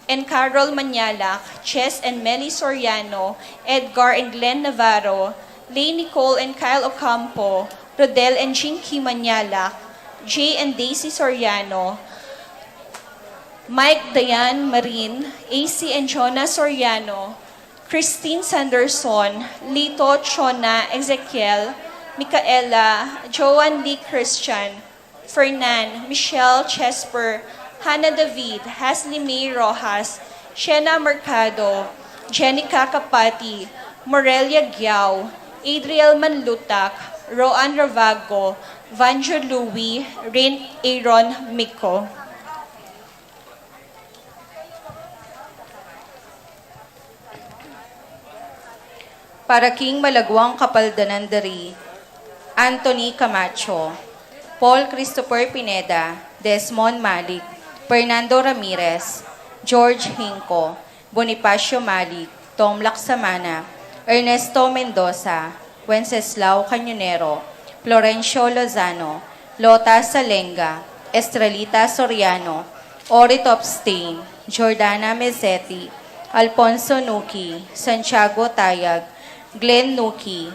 and Carol Manyalak, Ches and Melly Soriano, Edgar and Glenn Navarro, Lay Nicole and Kyle Ocampo, Rodel and Jinky Manyalak, Jay and Daisy Soriano, Mike Dayan Marin, AC and Jonah Soriano, Christine Sanderson, Lito Chona Ezekiel, Micaela, Joan Lee Christian, Fernan, Michelle Chesper, Hannah David, Hasley May Rojas, Shena Mercado, Jenica Kapati, Morelia Giao, Adriel Manlutak, Roan Ravago, Vanjo Louie, Rin Aaron Miko. Para King Malagwang Kapaldanan Dari, Anthony Camacho, Paul Christopher Pineda, Desmond Malik, Fernando Ramirez, George Hinco, Bonifacio Malik, Tom Laksamana, Ernesto Mendoza, Wenceslao Cañonero, Florencio Lozano, Lota Salenga, Estrelita Soriano, Ori Topstein, Jordana Mezzetti, Alfonso Nuki, Santiago Tayag, Glenn Nuki,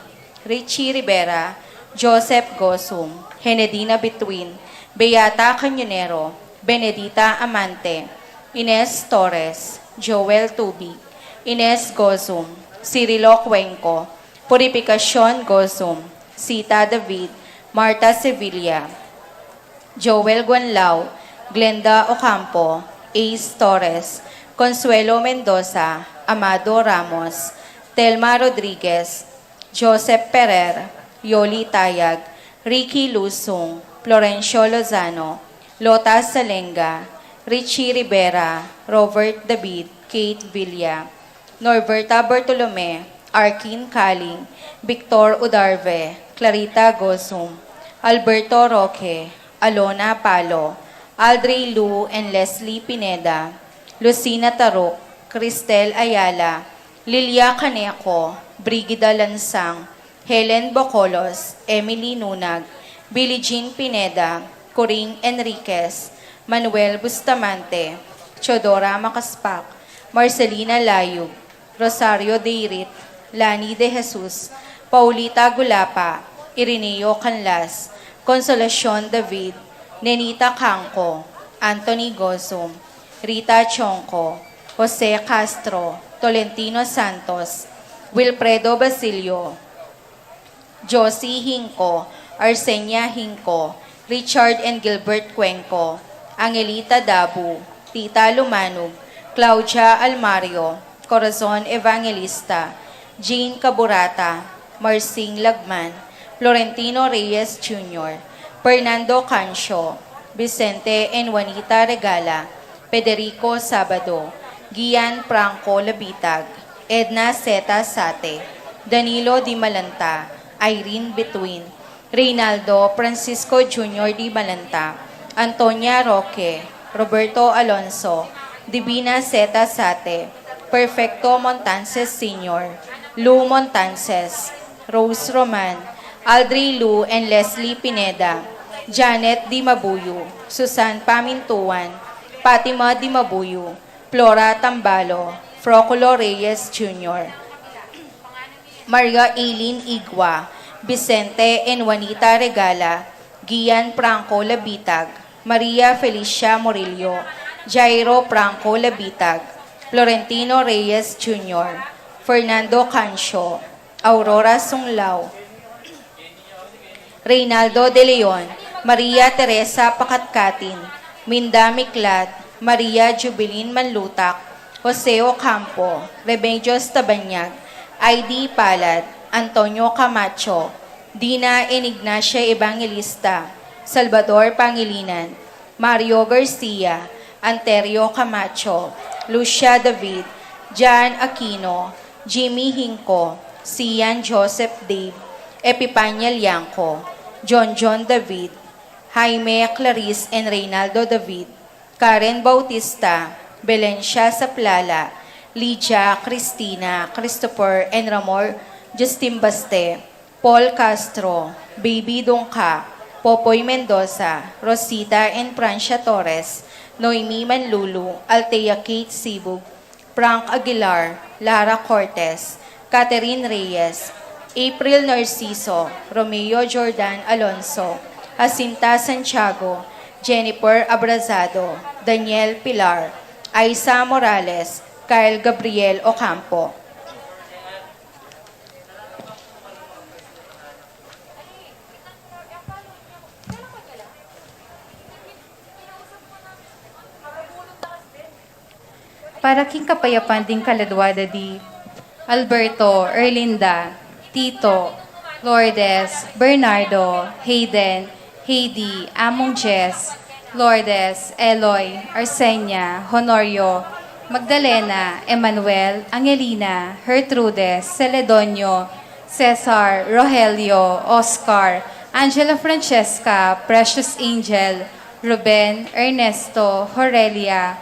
Richie Rivera, Joseph Gosum, Henedina Between, Beata Cañonero, Benedita Amante, Ines Torres, Joel Tubig, Ines Gosum, Cirilo Cuenco, Purificacion Gosum, Sita David, Marta Sevilla, Joel Guanlao, Glenda Ocampo, Ace Torres, Consuelo Mendoza, Amado Ramos, Telma Rodriguez, Joseph Perer, Yoli Tayag, Ricky Lusung, Florencio Lozano, Lota Salenga, Richie Rivera, Robert David, Kate Villa, Norberta Bartolome, Arkin Kaling, Victor Udarve, Clarita Gosum, Alberto Roque, Alona Palo, Aldrey Lu and Leslie Pineda, Lucina Tarok, Cristel Ayala, Lilia Caneco, Brigida Lansang, Helen Bocolos, Emily Nunag, Billie Jean Pineda, Coring Enriquez, Manuel Bustamante, Chodora Makaspak, Marcelina Layug, Rosario Deirit, Lani De Jesus, Paulita Gulapa, Irineo Canlas, Consolacion David, Nenita Canco, Anthony Gosum, Rita Chonco, Jose Castro, Tolentino Santos, Wilfredo Basilio, Josie Hinco, Arsenia Hinco, Richard and Gilbert Cuenco, Angelita Dabu, Tita Lumanug, Claudia Almario, Corazon Evangelista, Jean Caburata, Marcing Lagman, Florentino Reyes Jr., Fernando Cancio, Vicente and Juanita Regala, Federico Sabado, Gian Franco Labitag, Edna Zeta Sate, Danilo Di Malanta, Irene Between, Reynaldo Francisco Jr. Di Malanta, Antonia Roque, Roberto Alonso, Divina Zeta Sate, Perfecto Montances Sr., Lou Montances, Rose Roman, Aldrey Lu and Leslie Pineda, Janet Di Mabuyo, Susan Pamintuan, Fatima Di Mabuyo, Flora Tambalo, Froculo Reyes Jr., Maria Eileen Igwa, Vicente and Juanita Regala, Gian Franco Labitag, Maria Felicia Morillo, Jairo Franco Labitag, Florentino Reyes Jr., Fernando Cancio, Aurora Sunglao, Reynaldo De Leon, Maria Teresa Pakatkatin, Minda Miklat, Maria Jubilin Manlutak, Jose Ocampo, Remedios Tabanyag, ID Palad, Antonio Camacho, Dina Enignacia Evangelista, Salvador Pangilinan, Mario Garcia, Anterio Camacho, Lucia David, Jan Aquino, Jimmy Hinco, Sian Joseph Dave, Epipanya Lianco, John David, Jaime Clarice and Reynaldo David, Karen Bautista, Belencia Saplala, Lydia Cristina, Christopher and Ramor Justin Baste, Paul Castro, Baby Dongka, Popoy Mendoza, Rosita and Francia Torres, Noemi Manlulu, Althea Kate Sibug, Frank Aguilar, Lara Cortez, Catherine Reyes, April Narciso, Romeo Jordan Alonso, Jacinta Santiago, Jennifer Abrazado, Daniel Pilar, Aisa Morales, Kyle Gabriel Ocampo. Para king kapayapan ding kaladwada di Alberto, Erlinda, Tito, Lourdes, Bernardo, Hayden, Heidi, Among Jess, Lourdes, Eloy, Arsenia, Honorio, Magdalena, Emmanuel, Angelina, Gertrudes, Celedonio, Cesar, Rogelio, Oscar, Angela Francesca, Precious Angel, Ruben, Ernesto, Horelia,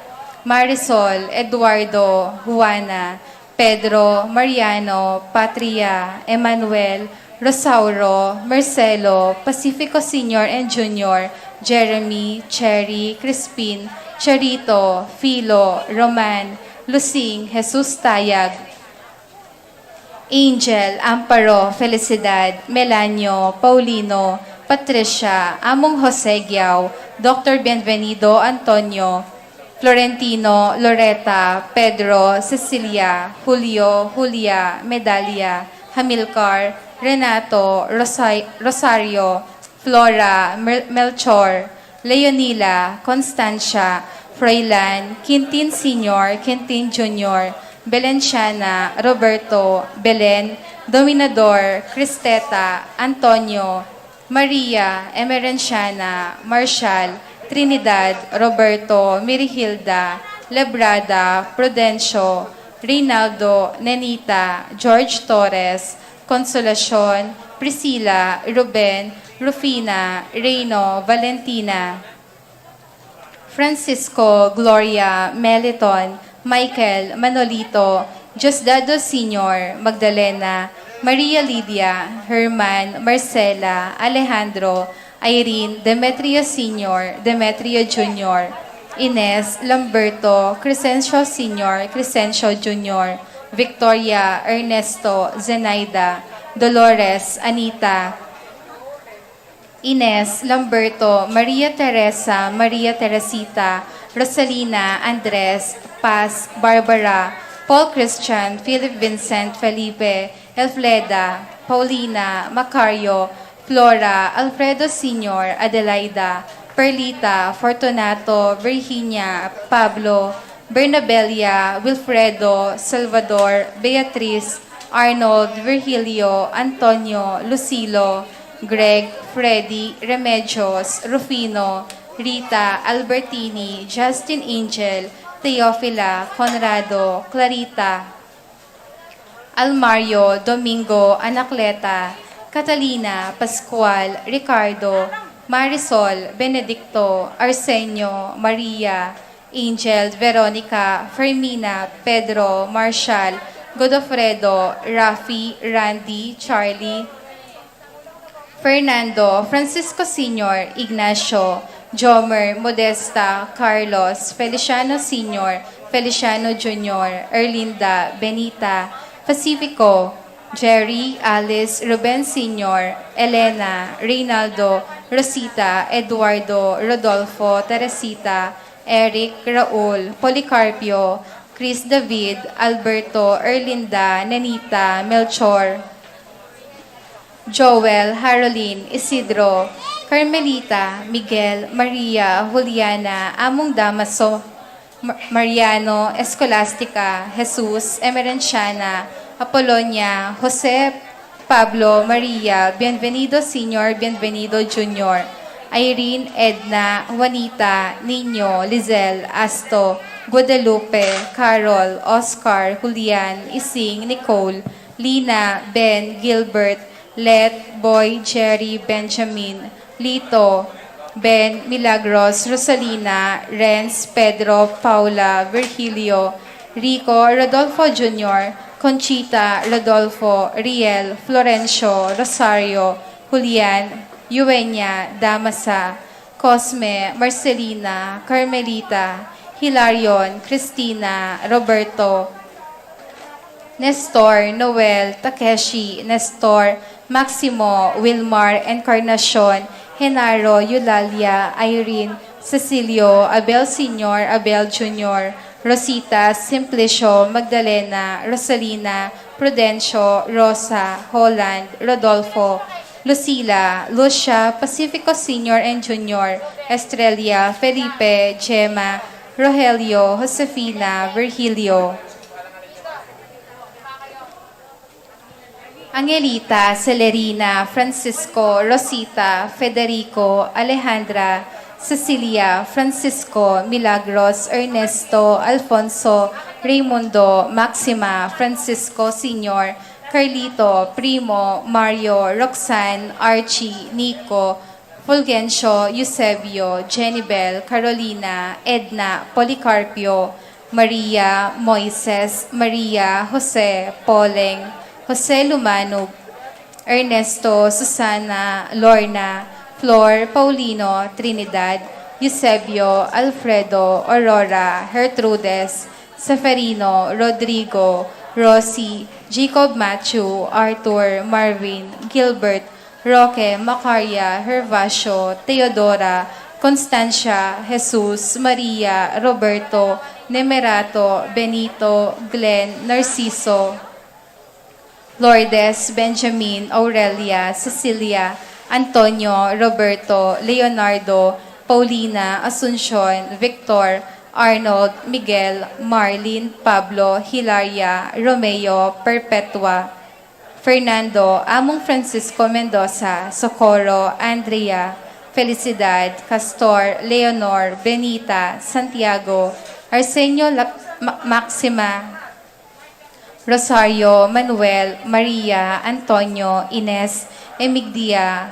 Marisol, Eduardo, Juana, Pedro, Mariano, Patria, Emmanuel, Rosauro, Marcelo, Pacifico Senior and Junior, Jeremy, Cherry, Crispin, Charito, Philo, Roman, Lucing, Jesus Tayag, Angel, Amparo, Felicidad, Melanio, Paulino, Patricia, Among Jose Giao, Dr. Bienvenido Antonio, Florentino, Loretta, Pedro, Cecilia, Julio, Julia, Medalia, Hamilcar, Renato, Rosario, Flora, Melchor, Leonila, Constancia, Froilan, Quintin Senior, Quintin Junior, Belenciana, Roberto, Belen, Dominador, Cristeta, Antonio, Maria, Emerenciana, Marshall, Trinidad, Roberto, Mirihilda, Lebrada, Prudencio, Reynaldo, Nenita, George Torres, Consolacion, Priscilla, Ruben, Rufina, Reyno, Valentina, Francisco, Gloria, Meliton, Michael, Manolito, Diosdado Sr., Magdalena, Maria Lydia, Herman, Marcela, Alejandro, Irene, Demetrio Sr., Demetrio Jr., Ines, Lamberto, Crescencio Sr., Crescencio Jr., Victoria, Ernesto, Zenaida, Dolores, Anita, Ines, Lamberto, Maria Teresa, Maria Teresita, Rosalina, Andres, Paz, Barbara, Paul Christian, Philip Vincent, Felipe, Elfleda, Paulina, Macario, Flora, Alfredo Sr., Adelaida, Perlita, Fortunato, Virginia, Pablo, Bernabelia, Wilfredo, Salvador, Beatriz, Arnold, Virgilio, Antonio, Lucilo, Greg, Freddy, Remedios, Rufino, Rita, Albertini, Justin Angel, Teofila, Conrado, Clarita, Almario, Domingo, Anacleta, Catalina, Pascual, Ricardo, Marisol, Benedicto, Arsenio, Maria, Angel, Veronica, Fermina, Pedro, Marshall, Godofredo, Rafi, Randy, Charlie, Fernando, Francisco Sr., Ignacio, Jomer, Modesta, Carlos, Feliciano Sr., Feliciano Jr., Erlinda, Benita, Pacifico, Jerry, Alice, Ruben Sr., Elena, Reynaldo, Rosita, Eduardo, Rodolfo, Teresita, Eric, Raul, Policarpio, Chris David, Alberto, Erlinda, Nenita, Melchor, Joel, Haroline, Isidro, Carmelita, Miguel, Maria, Juliana, Among Damaso, Mariano, Escolastica, Jesus, Emerenciana, Apolonia, Jose, Pablo, Maria, Bienvenido Sr., Bienvenido Jr., Irene, Edna, Juanita, Nino, Lizelle, Asto, Guadalupe, Carol, Oscar, Julian, Ising, Nicole, Lina, Ben, Gilbert, Let, Boy, Jerry, Benjamin, Lito, Ben, Milagros, Rosalina, Renz, Pedro, Paula, Virgilio, Rico, Rodolfo Jr., Conchita, Rodolfo, Riel, Florencio, Rosario, Julian, Eugenia, Damasa, Cosme, Marcelina, Carmelita, Hilarion, Cristina, Roberto, Nestor, Noel, Takeshi, Nestor, Maximo, Wilmar, Encarnacion, Genaro, Eulalia, Irene, Cecilio, Abel Sr., Abel Jr., Rosita, Simplicio, Magdalena, Rosalina, Prudencio, Rosa, Holland, Rodolfo, Lucila, Lucia, Pacifico Sr. and Jr., Estrella, Felipe, Gemma, Rogelio, Josefina, Virgilio, Angelita, Celerina, Francisco, Rosita, Federico, Alejandra, Cecilia, Francisco, Milagros, Ernesto, Alfonso, Raimundo, Maxima, Francisco Sr., Carlito, Primo, Mario, Roxanne, Archie, Nico, Fulgencio, Eusebio, Jenibel, Carolina, Edna, Policarpio, Maria, Moises, Maria, Jose, Poleng, Jose Lumanug, Ernesto, Susana, Lorna, Flor, Paulino, Trinidad, Eusebio, Alfredo, Aurora, Gertrudes, Seferino, Rodrigo, Rosie, Jacob Matthew, Arthur, Marvin, Gilbert, Roque, Macaria, Hervasio, Teodora, Constancia, Jesus, Maria, Roberto, Nemerato, Benito, Glenn, Narciso, Lourdes, Benjamin, Aurelia, Cecilia, Antonio, Roberto, Leonardo, Paulina, Asuncion, Victor, Arnold, Miguel, Marlene, Pablo, Hilaria, Romeo, Perpetua, Fernando, Among Francisco Mendoza, Socorro, Andrea, Felicidad, Castor, Leonor, Benita, Santiago, Arsenio Maxima, Rosario, Manuel, Maria, Antonio, Ines, Emigdia,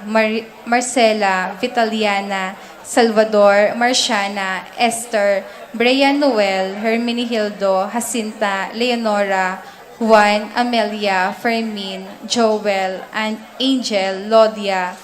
Marcela, Vitaliana, Salvador, Marciana, Esther, Brian Noel, Hermenegildo, Jacinta, Leonora, Juan, Amelia, Fermin, Joel, and Angel, Lodia,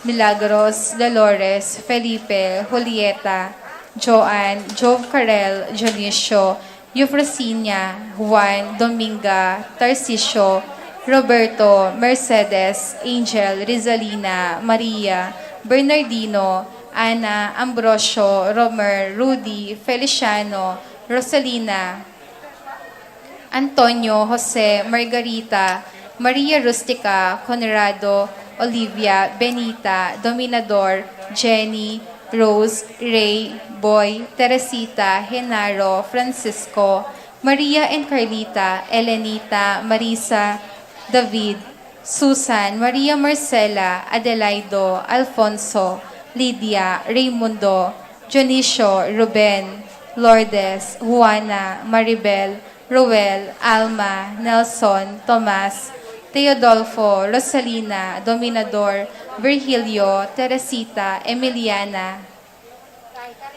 Milagros, Dolores, Felipe, Julieta, Joanne, Jove Carel, Jonicio, Eufrosinia, Juan, Dominga, Tarcisio, Roberto, Mercedes, Angel, Rizalina, Maria, Bernardino, Ana, Ambrosio, Romer, Rudy, Feliciano, Rosalina, Antonio, Jose, Margarita, Maria Rustica, Conrado, Olivia, Benita, Dominador, Jenny, Rose, Ray, Boy, Teresita, Genaro, Francisco, Maria and Carlita, Elenita, Marisa, David, Susan, Maria Marcela, Adelaido, Alfonso, Lydia, Raimundo, Jonicio, Ruben, Lourdes, Juana, Maribel, Roel, Alma, Nelson, Tomas, Teodolfo, Rosalina, Dominador, Virgilio, Teresita, Emiliana,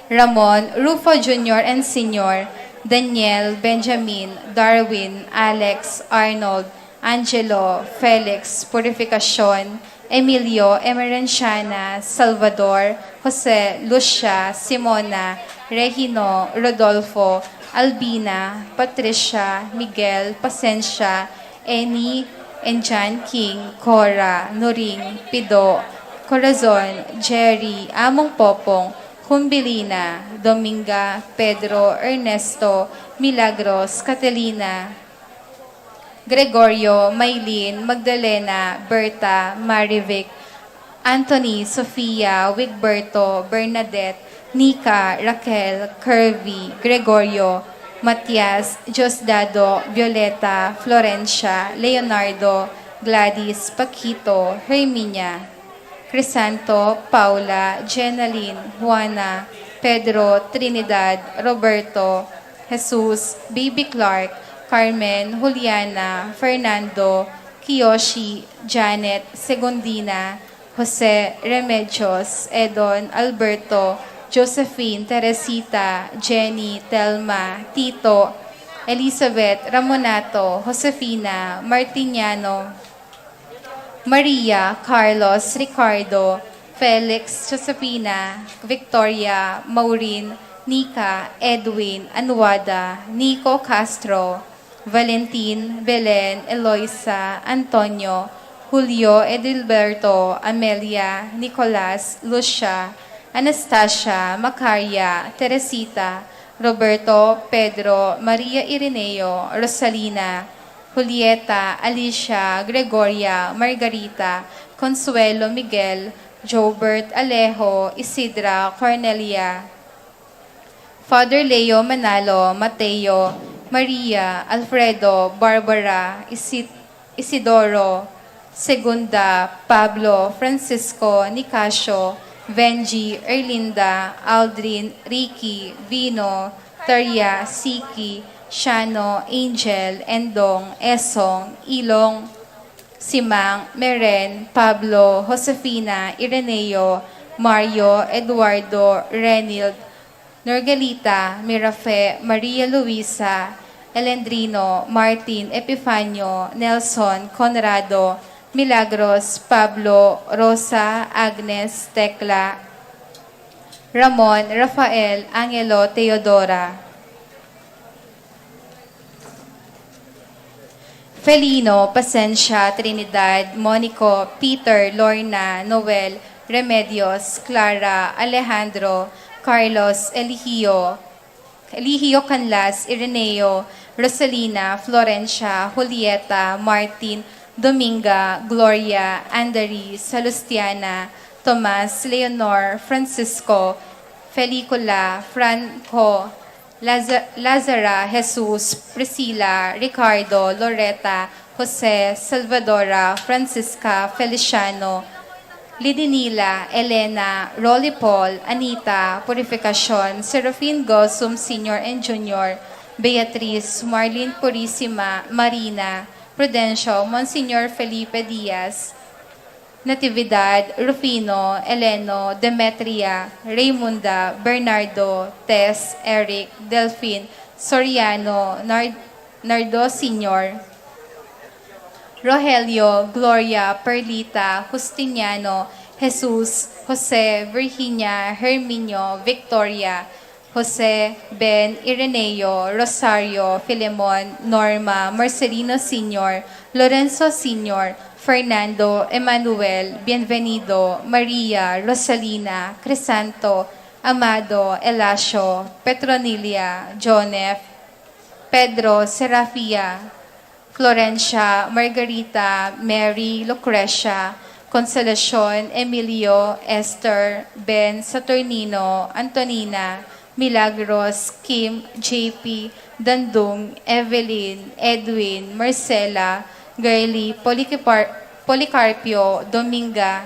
Ramon, Rufo Jr. and Sr., Daniel, Benjamin, Darwin, Alex, Arnold, Angelo, Felix, Purificacion, Emilio, Emerenciana, Salvador, Jose, Lucia, Simona, Regino, Rodolfo, Albina, Patricia, Miguel, Pasencia, Eni, Enjan King, Cora, Nuring, Pido, Corazon, Jerry, Among Popong, Humbilina, Dominga, Pedro, Ernesto, Milagros, Catalina, Gregorio, Maylin, Magdalena, Berta, Marivic, Anthony, Sofia, Wigberto, Bernadette, Nika, Raquel, Curvy, Gregorio, Matias, Diosdado, Violeta, Florencia, Leonardo, Gladys, Paquito, Herminia, Crisanto, Paula, Jenaline, Juana, Pedro, Trinidad, Roberto, Jesus, Baby Clark, Carmen, Juliana, Fernando, Kiyoshi, Janet, Segundina, Jose, Remedios, Edon, Alberto, Josephine, Teresita, Jenny, Telma, Tito, Elizabeth, Ramonato, Josefina, Martiniano, Maria, Carlos, Ricardo, Felix, Josefina, Victoria, Maureen, Nika, Edwin, Anuada, Nico Castro, Valentin, Belen, Eloisa, Antonio, Julio, Edilberto, Amelia, Nicolas, Lucia, Anastasia, Macaria, Teresita, Roberto, Pedro, Maria Ireneo, Rosalina, Julieta, Alicia, Gregoria, Margarita, Consuelo, Miguel, Jobert, Alejo, Isidra, Cornelia, Father Leo Manalo, Mateo, Maria, Alfredo, Barbara, Isidoro, Segunda, Pablo, Francisco, Nicasio, Benji, Erlinda, Aldrin, Ricky, Vino, Taria, Siki, Shano, Angel, Endong, Esong, Ilong, Simang, Meren, Pablo, Josefina, Ireneo, Mario, Eduardo, Renild, Norgalita, Mirafe, Maria Luisa, Elendrino, Martin, Epifanio, Nelson, Conrado, Milagros, Pablo, Rosa, Agnes, Tekla, Ramon, Rafael, Angelo, Teodora. Felino, Pasencia, Trinidad, Monico, Peter, Lorna, Noel, Remedios, Clara, Alejandro, Carlos, Eligio Canlas, Ireneo, Rosalina, Florencia, Julieta, Martin, Dominga, Gloria, Andari, Salustiana, Tomas, Leonor, Francisco, Felicula, Franco, Lazara, Jesus, Priscilla, Ricardo, Loretta, Jose, Salvadora, Francisca, Feliciano, Lidinila, Elena, Rolly Paul, Anita, Purificacion, Serafin Gosum Sr. and Jr., Beatriz, Marlene Purisima, Marina, Prudencio, Monsignor Felipe Diaz, Natividad, Rufino, Eleno, Demetria, Raymunda, Bernardo, Tess, Eric, Delphine, Soriano, Nardo Sr., Rogelio, Gloria, Perlita, Justiniano, Jesus, Jose, Virginia, Herminio, Victoria, Jose, Ben, Ireneo, Rosario, Filemon, Norma, Marcelino Sr., Lorenzo Sr., Fernando, Emmanuel, Bienvenido, Maria, Rosalina, Crisanto, Amado, Elasio, Petronilia, Jonef, Pedro, Serafia, Florencia, Margarita, Mary, Lucrecia, Consolacion, Emilio, Esther, Ben, Saturnino, Antonina, Milagros, Kim, JP, Dandung, Evelyn, Edwin, Marcela, Girly, Policarpio, Dominga,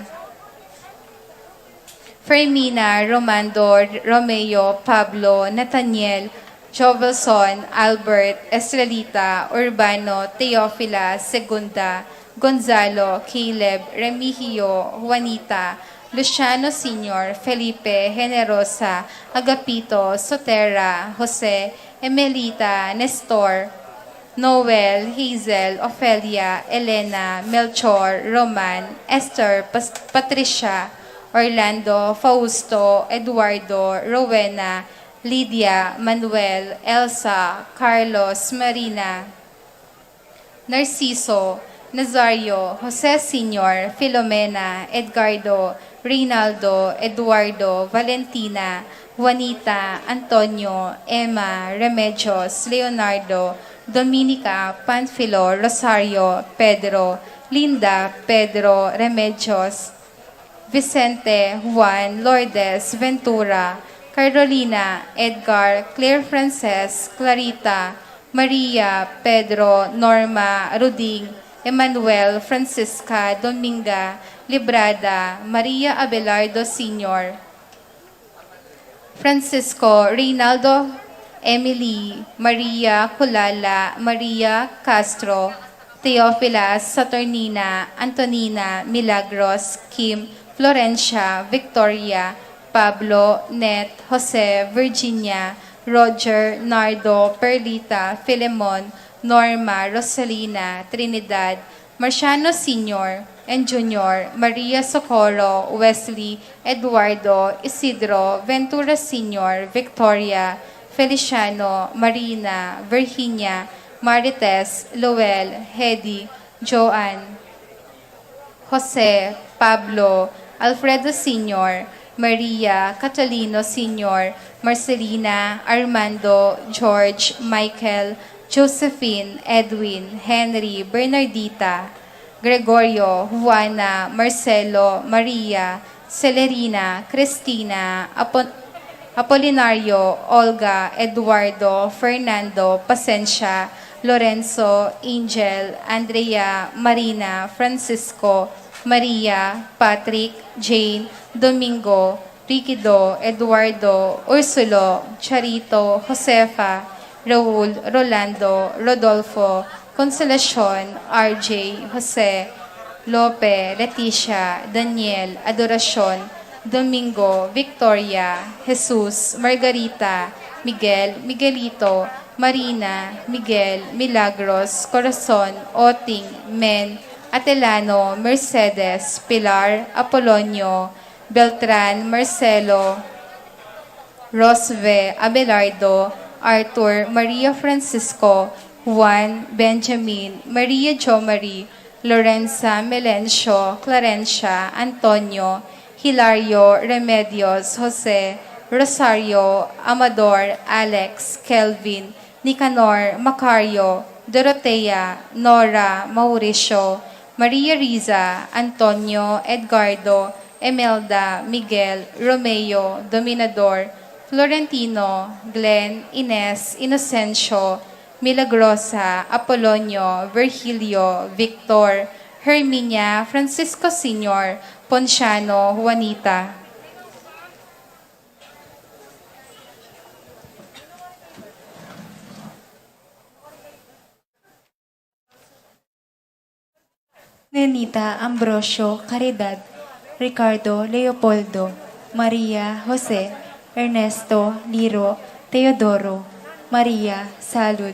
Fermina, Romando, Romeo, Pablo, Nathaniel, Jovelson, Albert, Estrelita, Urbano, Teofila, Segunda, Gonzalo, Caleb, Remigio, Juanita, Luciano Sr., Felipe, Generosa, Agapito, Sotera, Jose, Emelita, Nestor, Noel, Hazel, Ofelia, Elena, Melchor, Roman, Esther, Patricia, Orlando, Fausto, Eduardo, Rowena, Lydia, Manuel, Elsa, Carlos, Marina, Narciso, Nazario, Jose Sr., Filomena, Edgardo, Reynaldo, Eduardo, Valentina, Juanita, Antonio, Emma, Remedios, Leonardo, Dominica, Panfilo, Rosario, Pedro, Linda, Pedro, Remedios, Vicente, Juan, Lourdes, Ventura, Carolina, Edgar, Claire Frances, Clarita, Maria, Pedro, Norma, Ruding, Emmanuel, Francisca, Dominga, Librada, Maria Abelardo Sr., Francisco, Reynaldo, Emily, Maria Culala, Maria Castro, Teofilas, Saturnina, Antonina, Milagros, Kim, Florencia, Victoria, Pablo, Net, Jose, Virginia, Roger, Nardo, Perlita, Filemon, Norma, Rosalina, Trinidad, Marciano Sr. and Jr., Maria Socorro, Wesley, Eduardo, Isidro, Ventura Sr., Victoria, Feliciano, Marina, Virginia, Marites, Luel, Hedy, Joanne, Jose, Pablo, Alfredo Sr., Maria, Catalino Sr., Marcelina, Armando, George, Michael, Josephine, Edwin, Henry, Bernardita, Gregorio, Juana, Marcelo, Maria, Celerina, Cristina, Apolinario, Olga, Eduardo, Fernando, Pasencia, Lorenzo, Angel, Andrea, Marina, Francisco, Maria, Patrick, Jane, Domingo, Riquido, Eduardo, Ursulo, Charito, Josefa, Raul, Rolando, Rodolfo, Consolacion, RJ, Jose, Lope, Leticia, Daniel, Adoracion, Domingo, Victoria, Jesus, Margarita, Miguel, Miguelito, Marina, Miguel, Milagros, Corazon, Oting, Men, Atelano, Mercedes, Pilar, Apolonio, Beltran, Marcelo, Rosve, Abelardo, Arthur, Maria Francisco, Juan, Benjamin, Maria Jomari, Lorenza, Melencio, Clarencia, Antonio, Hilario, Remedios, Jose, Rosario, Amador, Alex, Kelvin, Nicanor, Macario, Dorotea, Nora, Mauricio, Maria Riza, Antonio, Edgardo, Emelda, Miguel, Romeo, Dominador, Florentino, Glenn, Ines, Inocencio, Milagrosa, Apolonio, Virgilio, Victor, Herminia, Francisco Sr., Ponciano, Juanita. Nenita Ambrosio Caridad, Ricardo Leopoldo, Maria Jose, Ernesto Liro, Teodoro, Maria Salud,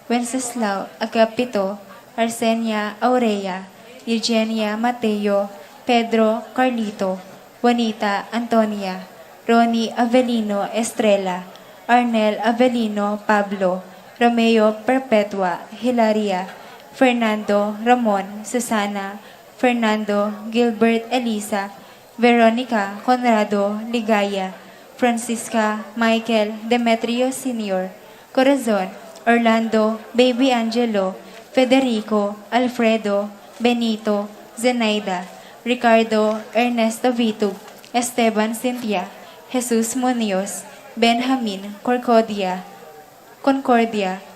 Wenceslao Agapito, Arsenia Aurea, Eugenia Mateo, Pedro Carlito, Juanita Antonia, Ronnie Avelino Estrella, Arnel Avelino Pablo, Romeo Perpetua, Hilaria, Fernando Ramon Susana, Fernando Gilbert Elisa, Veronica Conrado Ligaya, Francisca Michael Demetrio Sr., Corazon Orlando Baby Angelo, Federico Alfredo Benito Zenaida, Ricardo Ernesto Vitug, Esteban Cynthia, Jesus Munoz, Benjamin Concordia,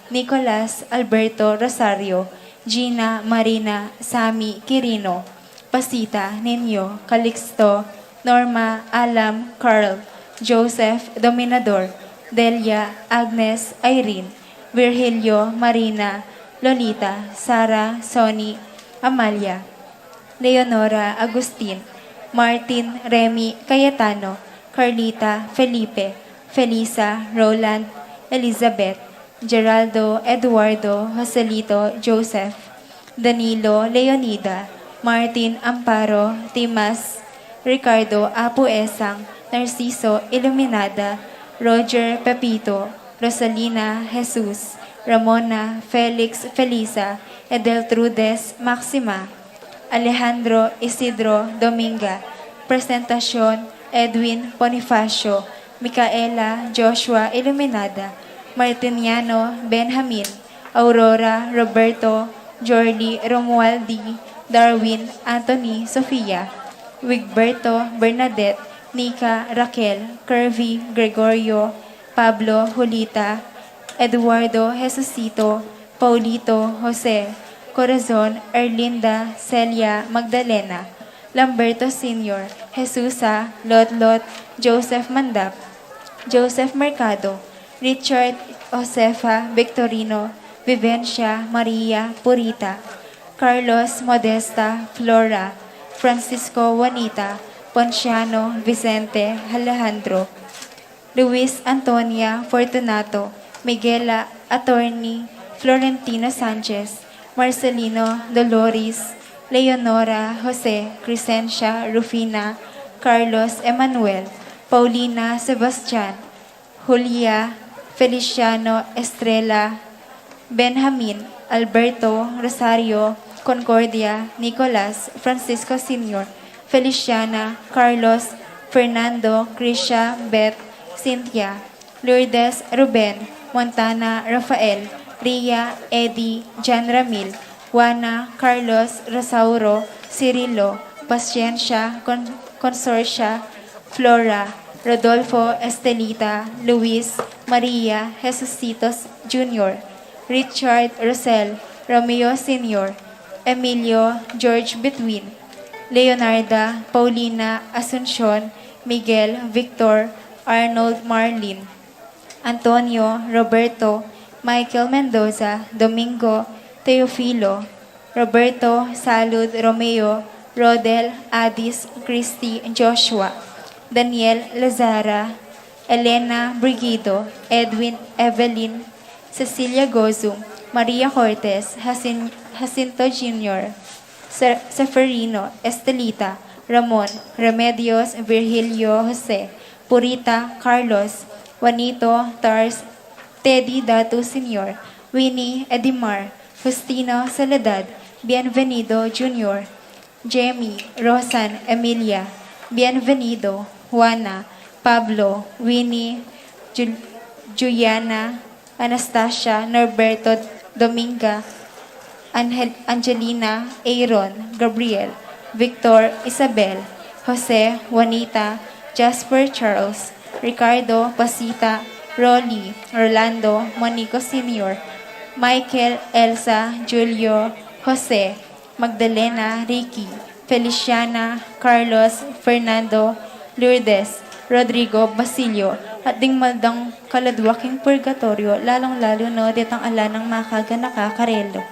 Nicolas Alberto Rosario, Gina Marina Sami Quirino, Pasita Ninyo Calixto, Norma Alam Carl, Joseph Dominador, Delia Agnes Irene, Virgilio Marina, Lolita, Sara Sonny, Amalia, Leonora Agustin, Martin Remy Cayetano, Carlita Felipe, Felisa Roland, Elizabeth, Geraldo Eduardo Joselito Joseph, Danilo Leonida, Martin Amparo Timas, Ricardo Apu Esang, Narciso Iluminada, Roger Pepito, Rosalina Jesus, Ramona Felix Felisa, Edeltrudes Maxima, Alejandro Isidro Dominga, Presentacion Edwin Bonifacio, Micaela Joshua Iluminada, Martiniano Benjamin, Aurora Roberto, Jordi Romualdi, Darwin Anthony Sofia, Wigberto Bernadette, Nika Raquel, Curvy Gregorio, Pablo Julita, Eduardo Jesucito, Paulito Jose, Corazon Erlinda Celia Magdalena, Lamberto Sr., Jesusa Lotlot, Joseph Mandap, Joseph Mercado, Richard Josefa Victorino, Vivencia Maria Purita, Carlos Modesta Flora, Francisco Juanita, Ponciano Vicente Alejandro, Luis Antonia Fortunato, Miguela Attorney Florentino Sanchez, Marcelino Dolores, Leonora Jose Crescencia Rufina, Carlos Emanuel, Paulina Sebastian, Julia Feliciano Estrella, Benjamin Alberto Rosario Concordia, Nicolas Francisco Sr., Feliciana Carlos Fernando Krisha Beth Cynthia, Lourdes Ruben Montana Rafael, Ria Eddie Jan Ramil, Juana Carlos Rosauro Cirilo, Paciencia Consorcia Flora, Rodolfo Estelita, Luis Maria Jesucitos Jr., Richard Rosel, Romeo Sr., Emilio George Between, Leonarda Paulina Asuncion, Miguel Victor Arnold Marlin, Antonio Roberto Michael Mendoza, Domingo Teofilo, Roberto Salud Romeo, Rodel Adis Christy Joshua, Daniel Lazara, Elena Brigido, Edwin Evelyn, Cecilia Gozum, Maria Cortez, Jacinto Jr., Seferino Estelita, Ramon Remedios Virgilio Jose, Purita Carlos, Juanito Tars, Teddy Datu Sr., Winnie Edimar, Justino Soledad, Bienvenido Jr., Jamie Rosan Emilia, Bienvenido, Juana, Pablo, Winnie, Juliana, Anastasia, Norberto Dominga, Angelina, Aaron, Gabriel, Victor, Isabel, Jose, Juanita, Jasper Charles, Ricardo, Pasita, Rolly, Rolando, Monico Sr., Michael, Elsa, Julio, Jose, Magdalena, Ricky, Feliciana, Carlos, Fernando, Lourdes, Rodrigo, Basilio, at ding maldang kaladwaking purgatorio, lalong-lalo no ditang ala ng makaga nakakarelo.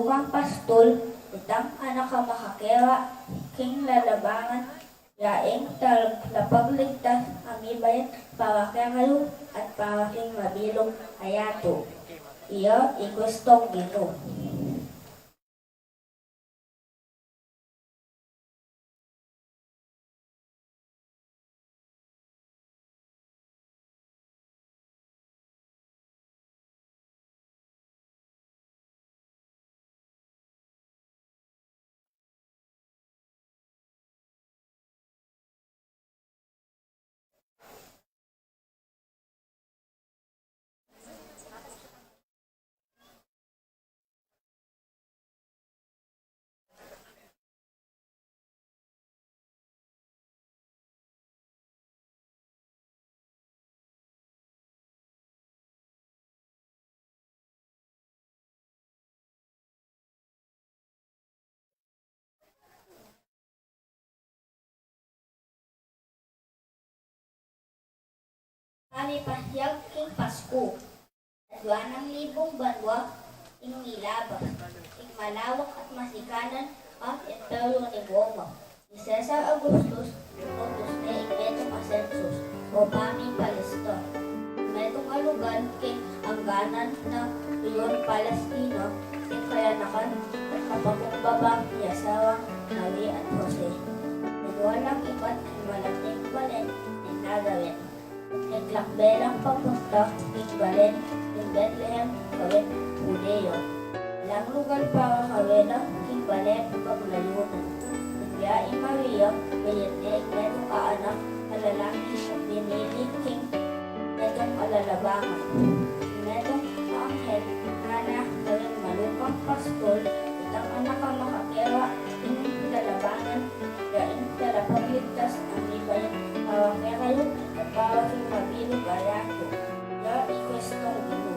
malukang pastol, itang anak ka makakera, king lalabangan, yaing lapagligtas, amibayan, para kayo at para king mabilog ayato. Iyo, igustong Guinu. Kami pasyag king Pasko, at 2,000 banwa, ing nilabas, ing malawak at masikanan ang entero ni Goma, ni Cesar Augustus, utos ni Imetong Asensus, o Pami Palestor. Imetong alugan king angganan na iyon Palestina, king kayanakan at kapakumbaba ni asawang Nawi at Jose. Nagwalang iba't ang malating balen ni Nazareth. Naglakbelang papunta, Balen, ng Bethlehem, kawin Judeo. Ilang lugar para kawin ng Balen, paglayunan. Nagyai Maria, bayan niya ikmetong kaanak, kalalaki at binili king netong alalabangan. Netong anghel, nana, kawin malukang pastol, itang anak ang makakera, inyong lalabangan, yaing talapagligtas ang libayan, awang kayo, at para king mabilog ayato. Ya ikwestong Guinu.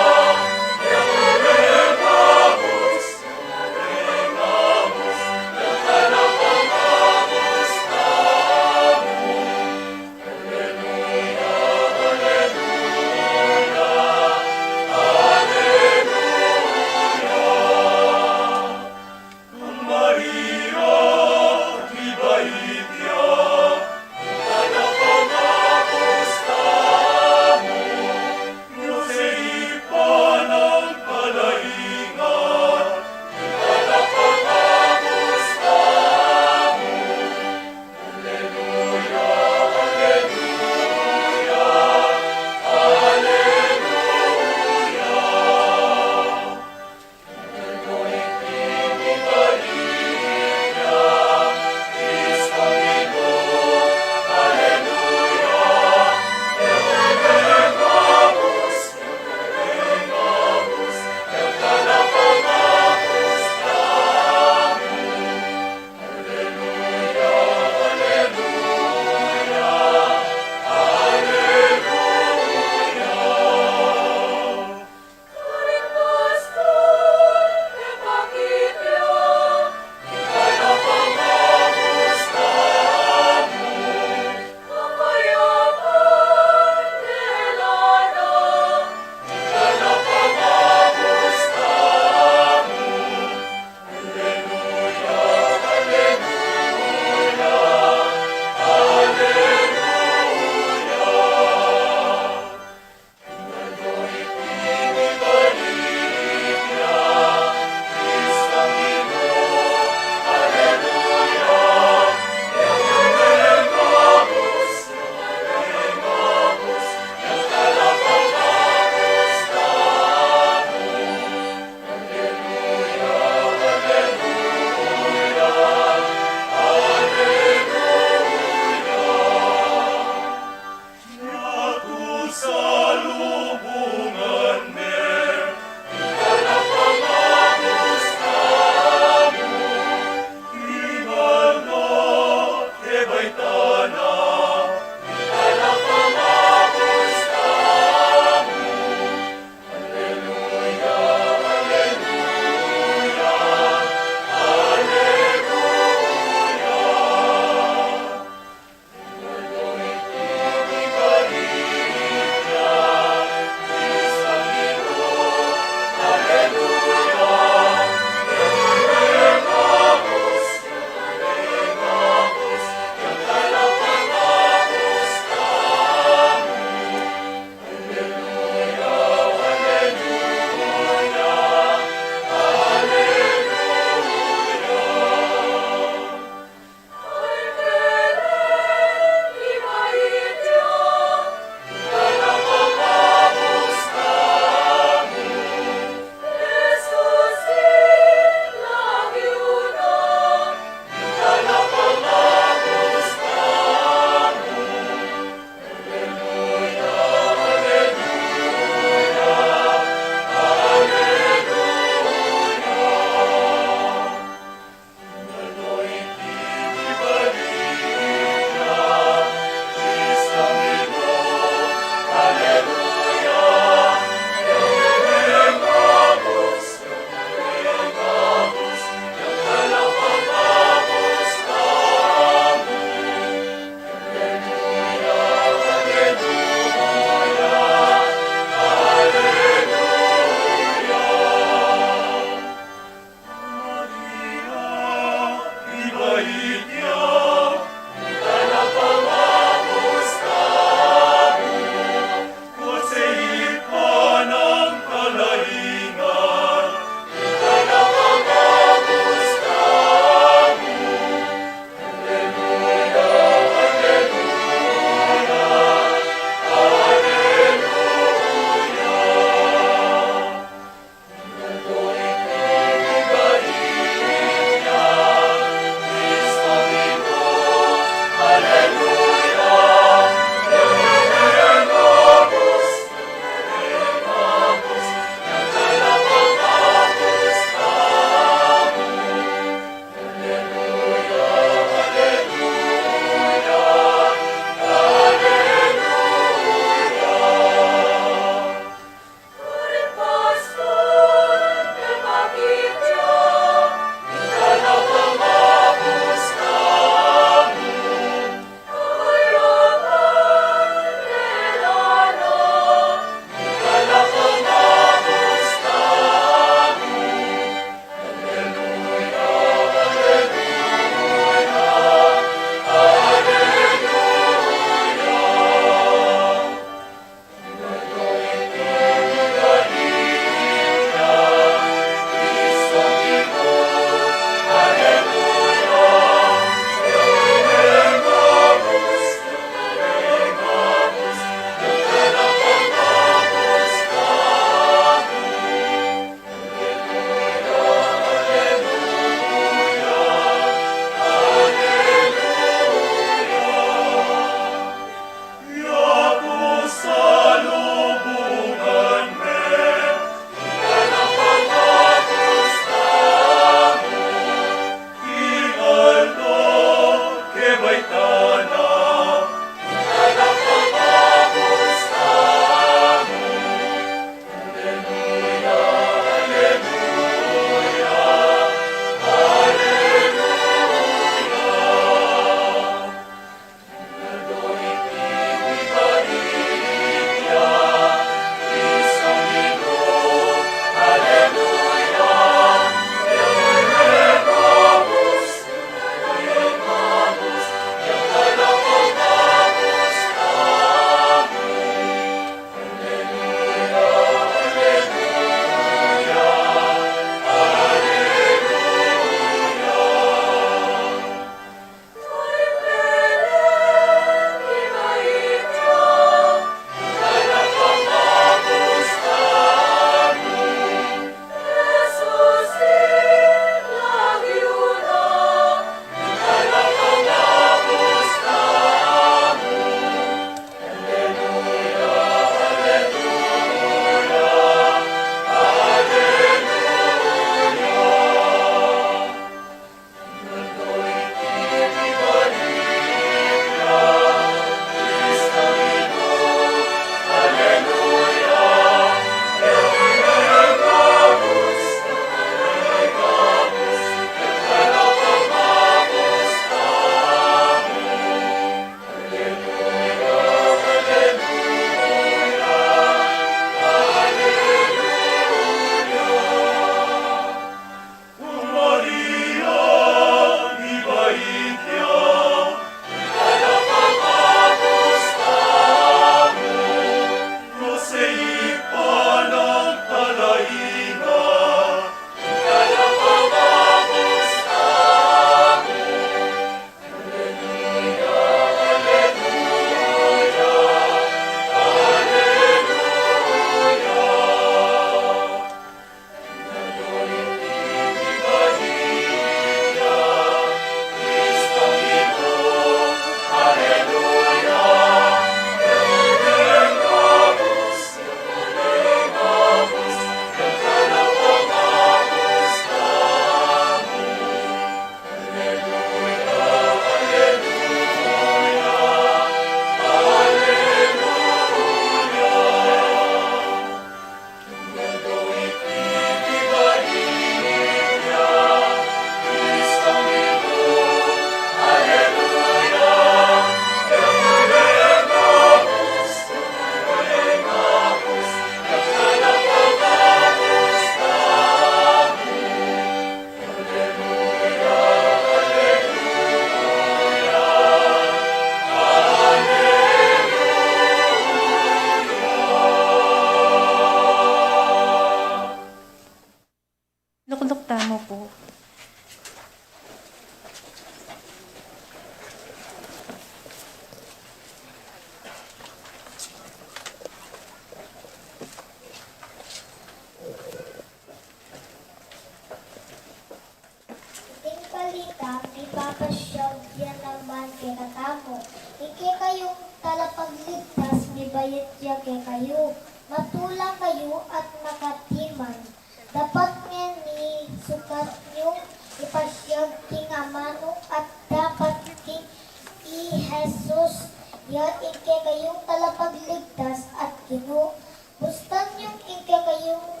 Guinu. Bustan yung kayong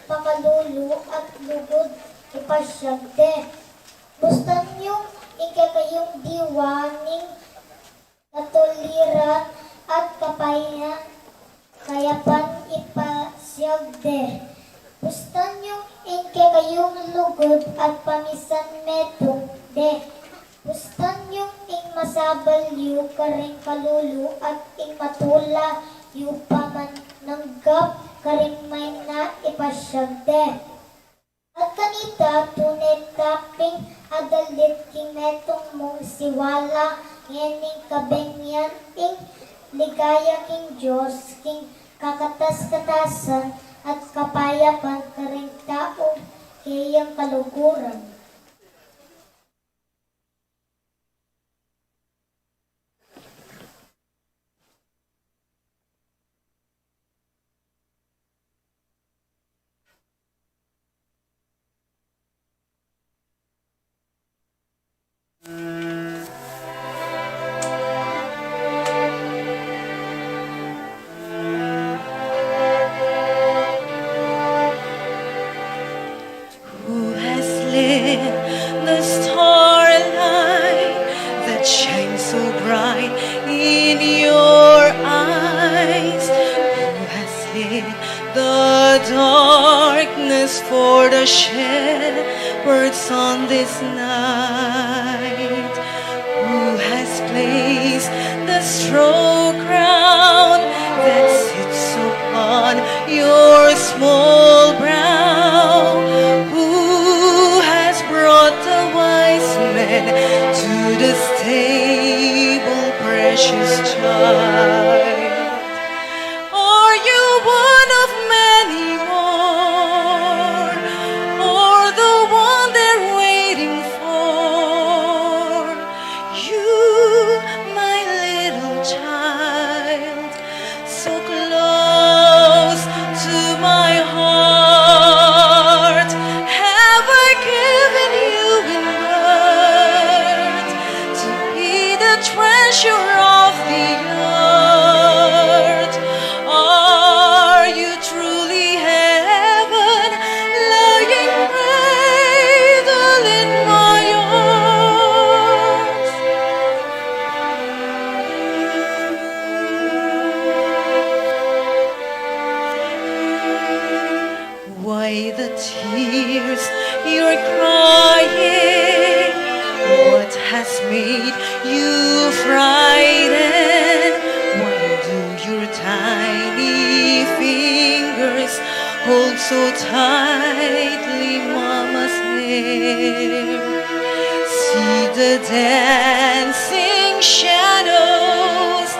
pakalulu at lugod ipasyagde. Bustan yung kayong diwaning natuliran at kayapan ipasyagde. Bustan yung kayong lugod at pamisan metong de. Bustan yung masabal yu karing kalulu at matula yu pamananggap karing may na ipasyagde. At kanita tunay taping adalit king metong mong siwala ngening kabengyan ing ligaya king Diyos king kakatas-katasan at kapayapan karing taong kayang kaluguran. Who has lit the starlight that shines so bright in your eyes? Who has lit the darkness for the shepherds on this night? Who has placed the straw crown that sits upon your small brow? Who has brought the wise men to the stable, precious child? Are you one of many more, or the one they're waiting for? You, my little child, so close to my heart, have I given you in birth to be the treasure of the earth? Are you truly heaven, lying cradled in my arms? Why the tears you're crying? What has made you frightened? Why do your tiny fingers hold so tightly Mama's hair? See the dancing shadows,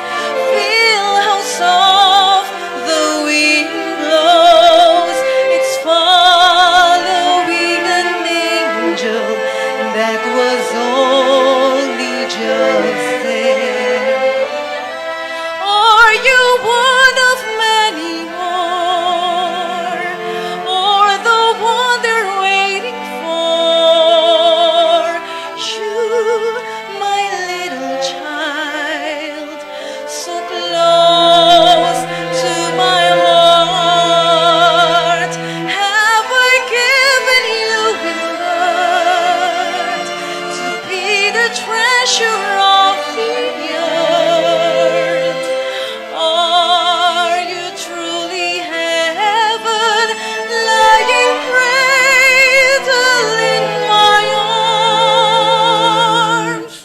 feel how soft the wind blows. It's following an angel that was only just there. Are you one of many more, or the one they're waiting for? You, my little child, so close to my heart, have I given you in birth to be the treasure of the earth? Are you truly heaven, lying cradled in my arms?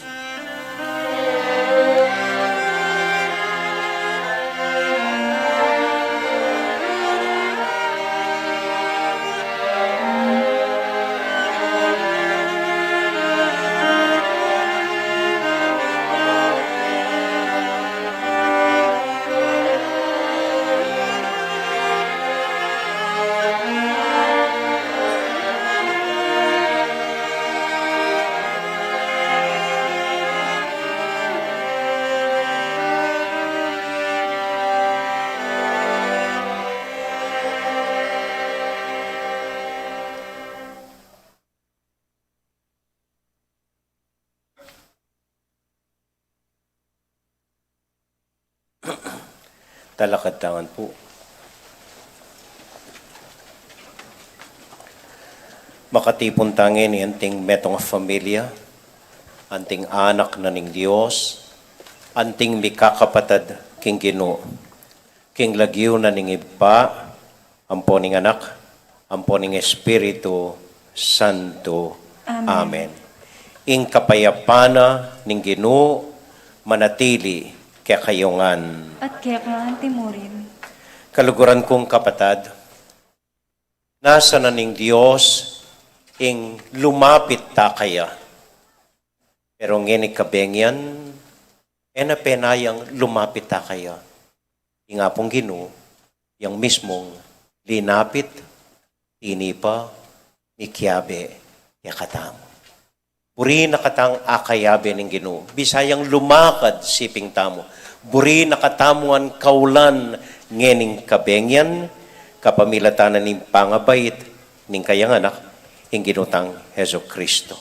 Talakad tangan po. Makatipon tangin ni anting metong familia, anting anak na ning Dios, anting mikakapatad king Guinu, king lagyo na ning iba, ampo ning anak, ampo ning Espiritu Santo. Amen. Ing kapayapana ning Guinu, manatili kaya kayongan. At quéca timurin. Kaluguran kong kapatad, nasa na ning Diyos ing lumapit ta kaya. Pero ngini kabengyan, ena penayang lumapit ta kaya. Inga pong Guinu, yang mismong linapit, tinipa, mikiabe, yakatam. Buri nakatang akayabe ng Guinu. Bisayang lumakad siping tamo. Buri nakatamuan kaulan ngening kabengyan, capamilatan ng Pañgabait, ning kayang anak, ing ginutang JesuCristo.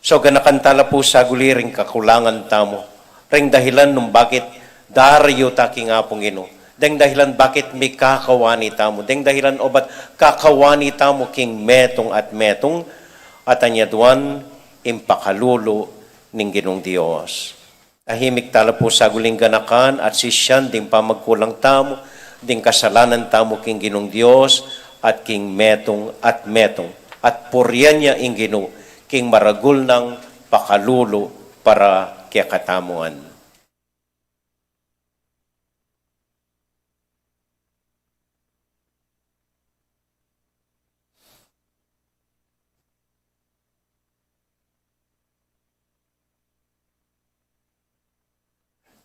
So ganakantala po sa guliring kakulangan tamo. Ring dahilan nung bakit darayo taking apong Guinu. Deng dahilan bakit may kakawani tamo. Deng dahilan obat kakawani tamo king metong at anyaduan impakalulo ning Ginong Dios. Tahimik tala po sa guling ganakan at sisyan ding pamagkulang tamo, ding kasalanan tamo king Ginong Dios at king metong at puryan niya ing Ginu king maragul ng pakalulo para kaya katamuan.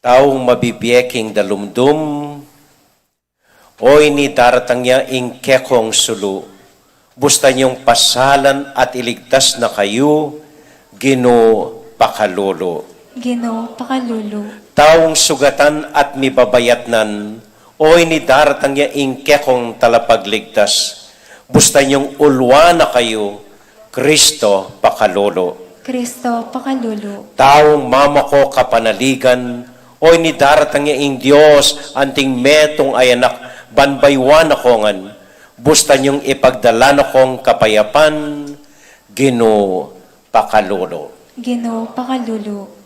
Taong mabibiyeking dalumdum, oy ni daratang niya ing kekong sulu, busta niyong pasalan at iligtas na kayo, Gino pakalolo. Gino pakalulu. Taong sugatan at mibabayatnan, oy ni daratang niya ing kekong talapagligtas, busta niyong ulwa na kayo, Kristo pakalolo. Kristo pakalulu. Taong mama ko kapanaligan, oy ni daratang niya ing Diyos, anting metong ay anak, banbaywan akongan, busta niyong ipagdala na kong kapayapan, Gino pakalolo. Gino pakalulu.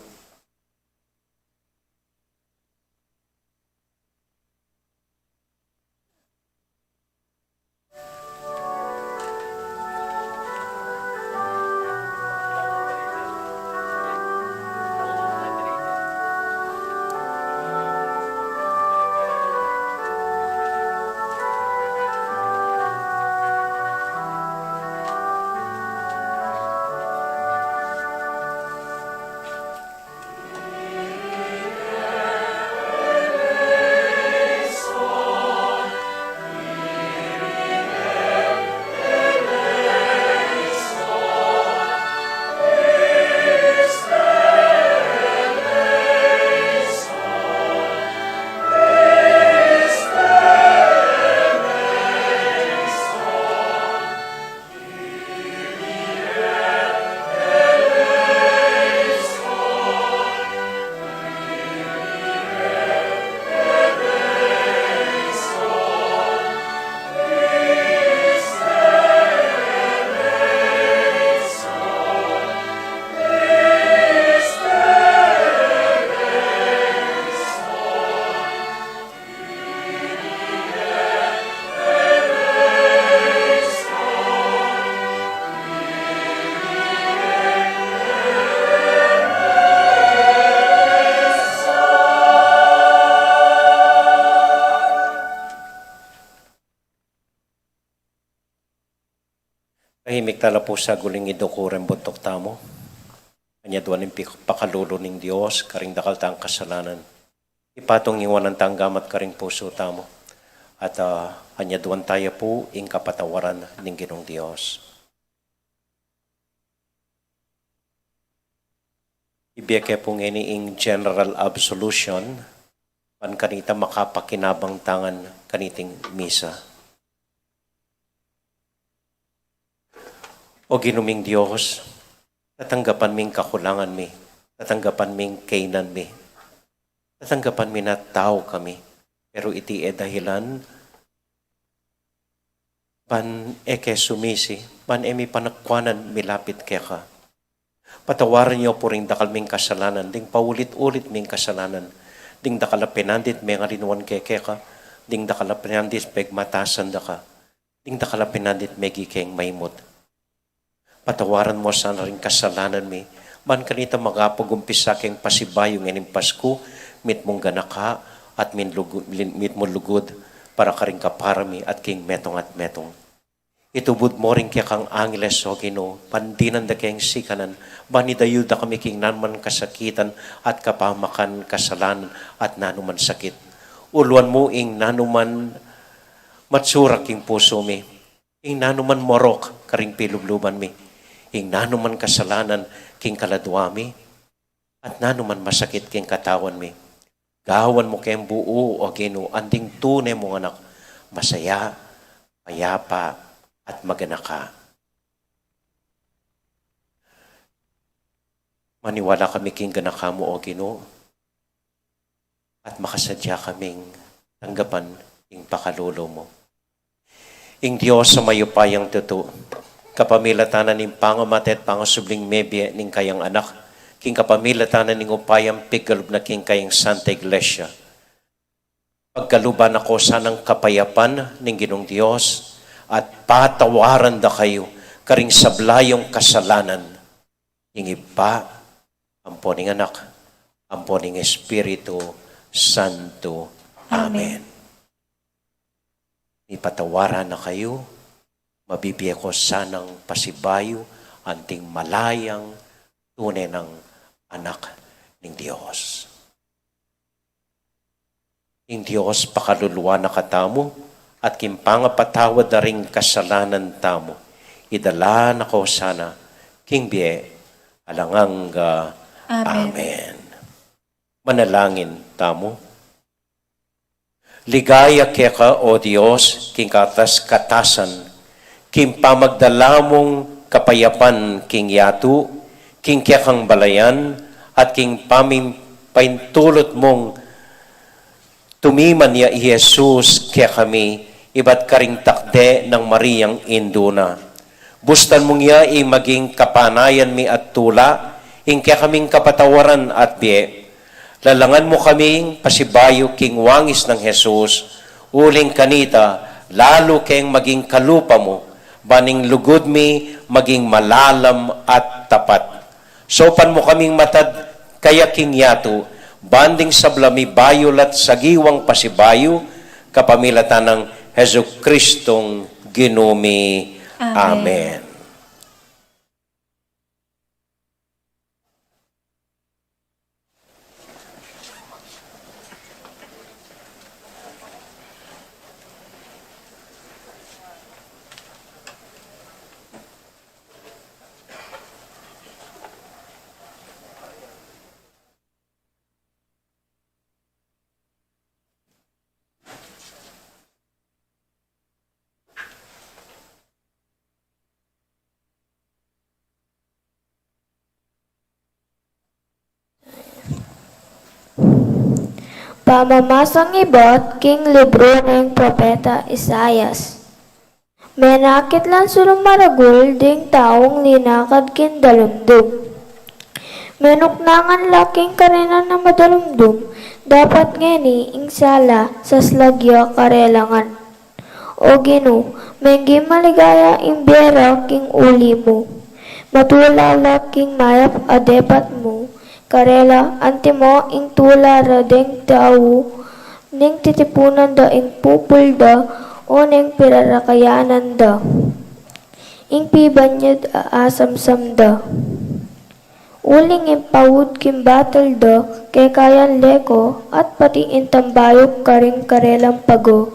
Tahimik tala po sa guling idukuren buntok tamo. Kanya duwan ng pakalulo ng Diyos, karing dakal tang kasalanan. Ipatong iwanan tanggamat karing puso tamo. At kanya duwan tayo po ing kapatawaran ng Ginong Diyos. Ibiyake po ngini ing general absolution, pan kanita makapakinabang tangan kaniting misa. O ginuming Diyos, tatanggapan ming kakulangan mi, tatanggapan ming kainan mi, tatanggapan mi na tao kami, Pero iti dahilan, pan eke sumisi, pan emi panakwanan milapit keka. Patawaran niyo po rin dakal ming kasalanan, ding paulit-ulit ming kasalanan, ding dakal pinandit may ngalinuan keka, ding dakal pinandit pegmatasan daka, ding dakal pinandit may gikeng maimot. Patawaran mo sana rin kasalanan mi, man kanita magapagumpisa keng pasibayong ining Pasko, mit mong ganaka, at mit mo lugod, para karing kaparami at king metong at metong. Itubod mo rin kaya kang angeles o Gino, pandinan da kayang sikanan, banidayo da kami king nanuman kasakitan at kapamakan kasalanan at nanuman sakit. Uluan mo ing nanuman matsurak king puso mi, ing nanuman morok karing pilubluban mi, ing nanuman kasalanan king kaladwami, at nanuman masakit king katawan mi. Gawan mo kayong buo o Gino, anding tunay mong anak, masaya, payapa, at magana ka. Maniwala kami king ganaka mo o Gino, at makasadya kaming tanggapan ing pakalolo mo. Ing Diyos sa mayupayang tuto, kapamilatanan ning pangamat at pangasubling mebye ning kayang anak, king kapamilatanan ning upayang pigalub na king kayang Santa Iglesia. Pagkaluban ako sanang kapayapan ning Ginong Diyos at patawaran da kayo karing sablayong kasalanan. Ing iba, amponing anak, amponing Espiritu Santo. Amen. Ipatawaran na kayo, mabibiya ko sanang pasibayo, anting malayang tunay ng anak ng Diyos. Ing Diyos pakaluluwa na katamo at kimpangapatawad na ring kasalanan tamo. Idala na ko sana king biye alanganga. Amen. Manalangin tamo. Ligaya keka o Diyos king katas katasan king pamagdalamong kapayapan king yatu king kekang balayan, at king paintulot mong tumiman niya Jesus kaya kami, iba't karing takde ng Mariyang Induna. Bustan mong niya maging kapanayan mi at tula, ing kaya kaming kapatawaran at biye. Lalangan mo kaming pasibayo king wangis ng Jesus, uling kanita, lalo kayong maging kalupa mo, baning lugod mi maging malalam at tapat. Sopan mo kaming matad kaya king yato, banding sablami bayolat sagiwang pasibayo, kapamilatan ng JesuCristong Ginumi. Amen. Pamamasang ibot king libro ng propeta Isayas. Menakit lan sulong maragul ding taong linakad kin dalumdum. Menuknangan laking karenan na madalumdum, dapat ngeni ing sala sa slagya karelangan. O Ginu, menggi maligaya ing biyera king uli mo. Matulala king mayap adepat mo. Karela antimo ing tula radeng tao, ning titipunan da ing pupulda o ning pirarakayanan da. Ing pibanyad aasam-sam da. Uling ing pawud kim batal da, kay kayan leko at pati ing tambayok karing karelang pago.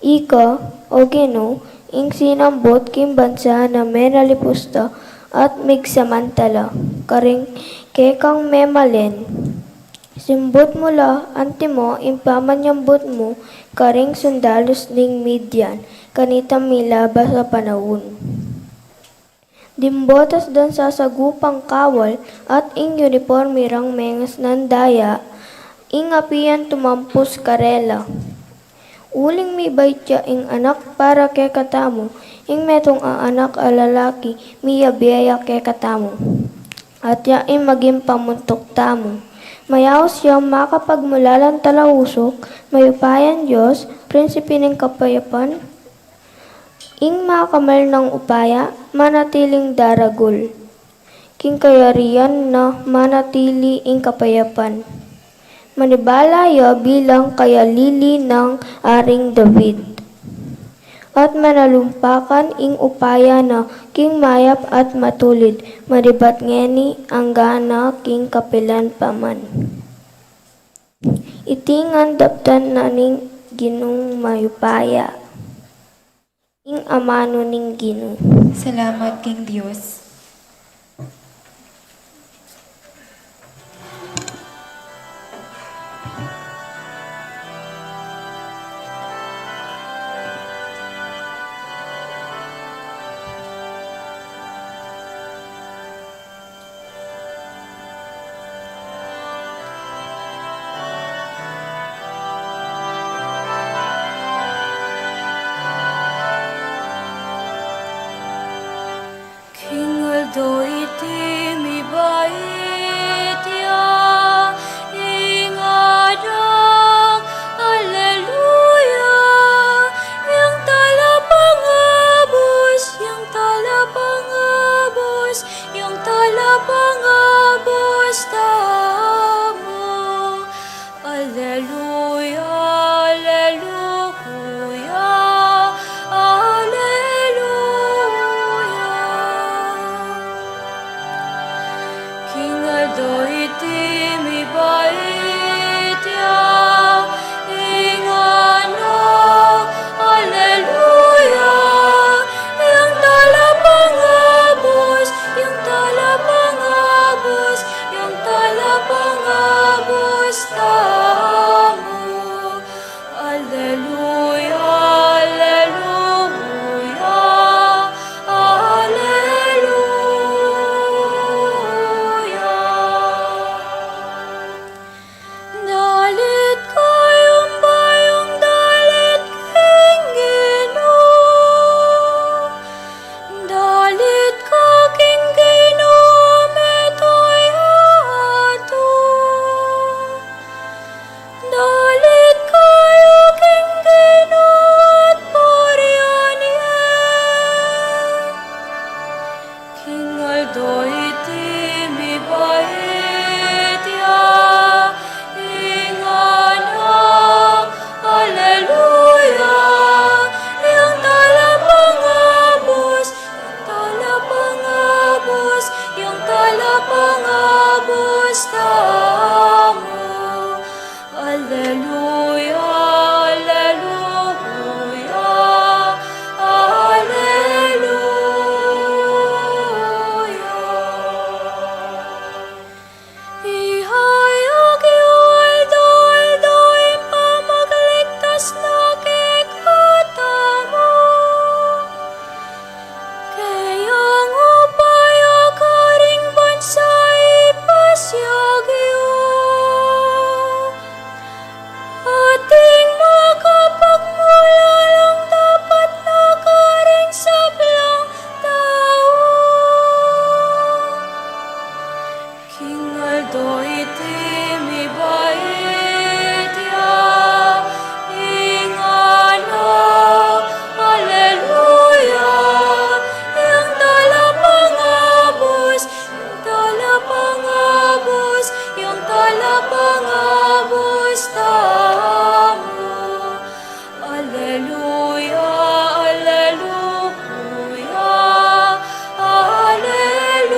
Ika, o Gino, ing sinambot kim bansa na menalipusta at migsamantala, karing kekang memalen. Simbot mula antimo impamanyambot mo karing sundalos ning Midian kanita milaba sa panahon. Dimbotas dan sasagupang kawal at ing uniforme rang mengas nandaya, ing apian tumampus karela. Uling mi baitya ing anak para quéca tamo, ing metong anak a lalaki, miya biyaya quéca tamo. At yaim maging pamuntok tamo. Mayaw siyang makapagmulalan talausok, mayupayan Diyos, prinsipe ng kapayapan, ing makamal ng upaya, manatiling daragol. King kayarian na manatili ing kapayapan. Manibala ya bilang kayalili ng Aring David. At manalumpakan ing upaya na king mayap at matulid, maribat ngeni ang gana king kapilan paman. Itingan daptan na ning ginung mayupaya, ing amano ning Guinu. Salamat king Diyos. Kingaldo iti mi bait ya, ingadak, Alleluia. Yang talapangabos, yang talapangabos, yang talapangabos tamo. Alleluia, Alleluia, Alleluia. Kingaldo iti mi bait ya, inganak, Alleluia. Yang talapangabos, yang talapangabos, yang talapangabos tamo. Alleluia, Alleluia, Alleluia. Dalit kayong bayong dalit king Guinu. Dalit ka king Guinu, metoy ato. Dalit kayo king Guinu at purianien. Kingaldo iti mi bait ya, inganak, Alleluia. Yang talapangabos, yang talapangabos, yang talapangabos tamo. Alleluia, Alleluia, Alleluia. Ihayag yu aldo ing pamagligtas na quéca tamo. Kayang upaya karing bansa ipasyag yu. Ating makapagmulalang dapat na karing sablang tao. Kingaldo iti mi bait ya, inganak, Alleluia. Yang talapangabos, yang talapangabos, yang talapangabos tamo. Alleluia, Alleluia, Alleluia.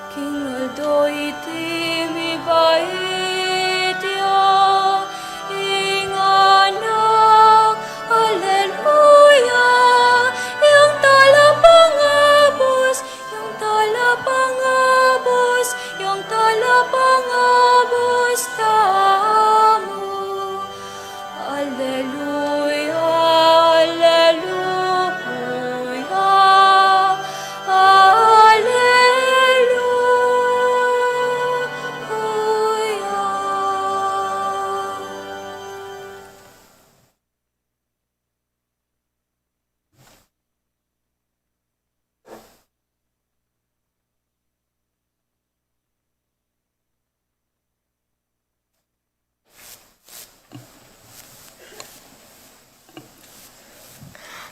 King Aldo iti mi baitya, ing anak, Alleluia. Yung talapangabos, yung talapangabos, yung talapangabos tamo. Alleluia, Alleluia, Alleluia.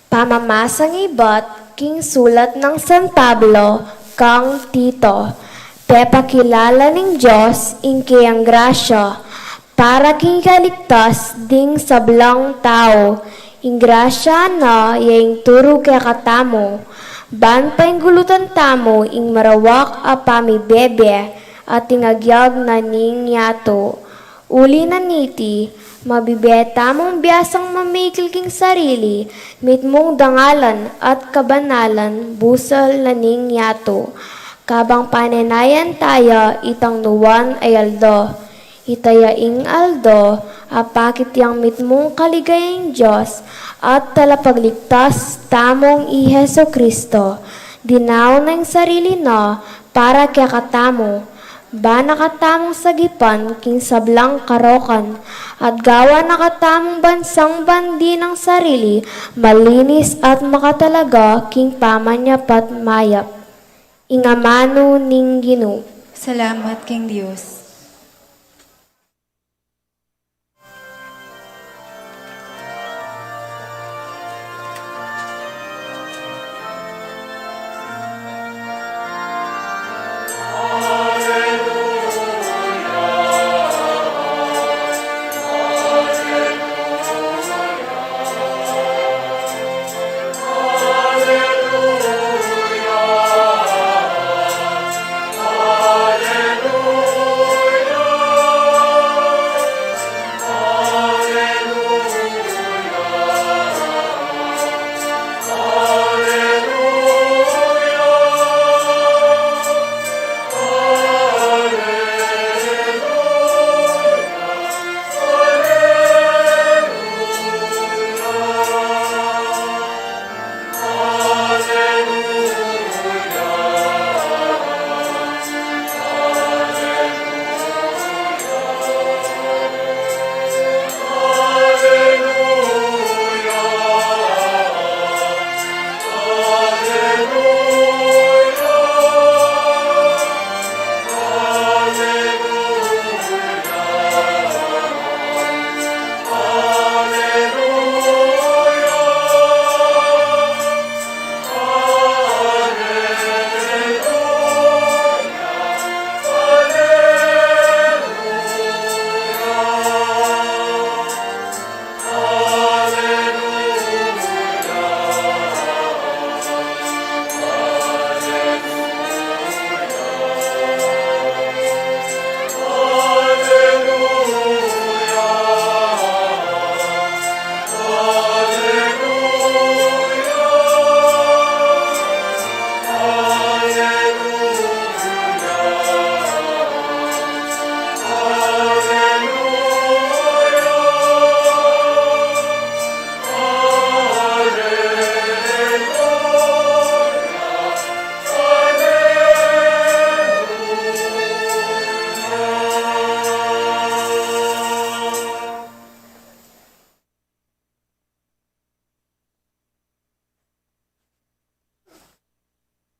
Pamamasang ibat, king sulat ng San Pablo, kang Tito. Pepakilala ng Diyos, inki ang grasya, para king kaligtas, ding sablang tao. Ing grasya na, yaing turo kaya katamo. Ban pa ing gulutan tamo, ing marawak a pamibebe, at ingagyag na ning yato. Uli na niti, mabibeta mong biyasang mamikil king sarili, mit mong dangalan at kabanalan, busal na ning yato. Kabang panenayan tayo, itang nuwan ay aldo. Itayaing aldo, apakit yang mit mong kaligayang Diyos, at talapagligtas tamong i JesuCristo. Dinaw ng sarili na, para kaya katamo. Ba nakatamong sagipan, king sablang karokan, at gawa nakatamong bansang bandi ng sarili, malinis at makatalaga, king pamanyapat mayap. Ingamano ning Guinu. Salamat king Diyos.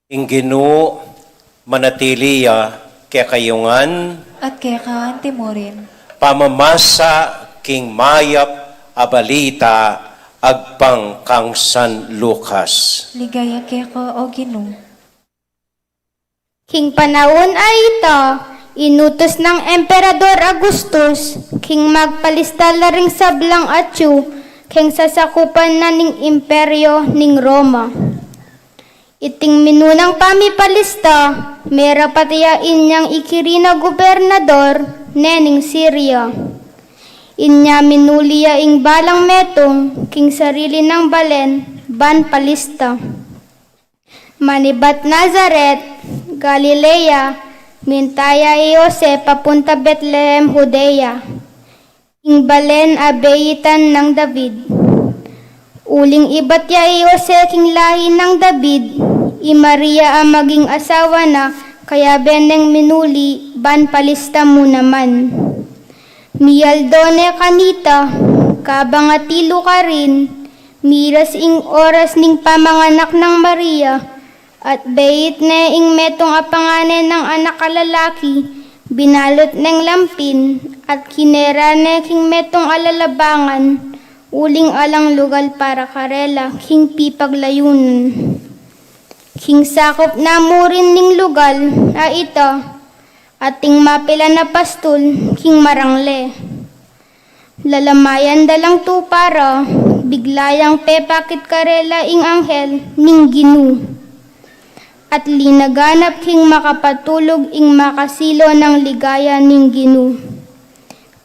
Ing Guinu, manatiliya, kekayungan, At quéca timurin. pamamasa, king mayap, abalita, agpang kang San Lucas. Ligaya quéca o Guinu. King panahon ay ito, inutos ng Emperador Augustus, king magpalista laring sablang atyu, king sasakupan na ning imperyo ning Roma. Iting minunang pamipalista, mera patiyain niyang ikirina gobernador, nening Syria. Inya minuliya ing balang metong, king sarili ng balen, ban palista. Manibat Nazaret, Galilea, mintaya Jose papunta Bethlehem, Judea. Ing balen abeyitan ng David. Uling ibat ya Jose king lahi ng David, i Maria ang maging asawa na, kaya beneng minuli, ban palista mo naman. Mialdone kanita, kabangatilo ka rin, miras ing oras ning pamanganak ng Maria, at beit na ing metong apanganen ng anak kalalaki, binalot ng lampin, at kinera na king metong alalabangan, uling alang lugal para karela, king pipaglayunan. King sakop na murin ning lugal, na ito, ating mapila na pastol, king marangle. Lalamayan dalang tu para, biglayang pepakit karela ing anghel, ning Guinu. At linaganap king makapatulog ing makasilo ng ligaya ning Guinu.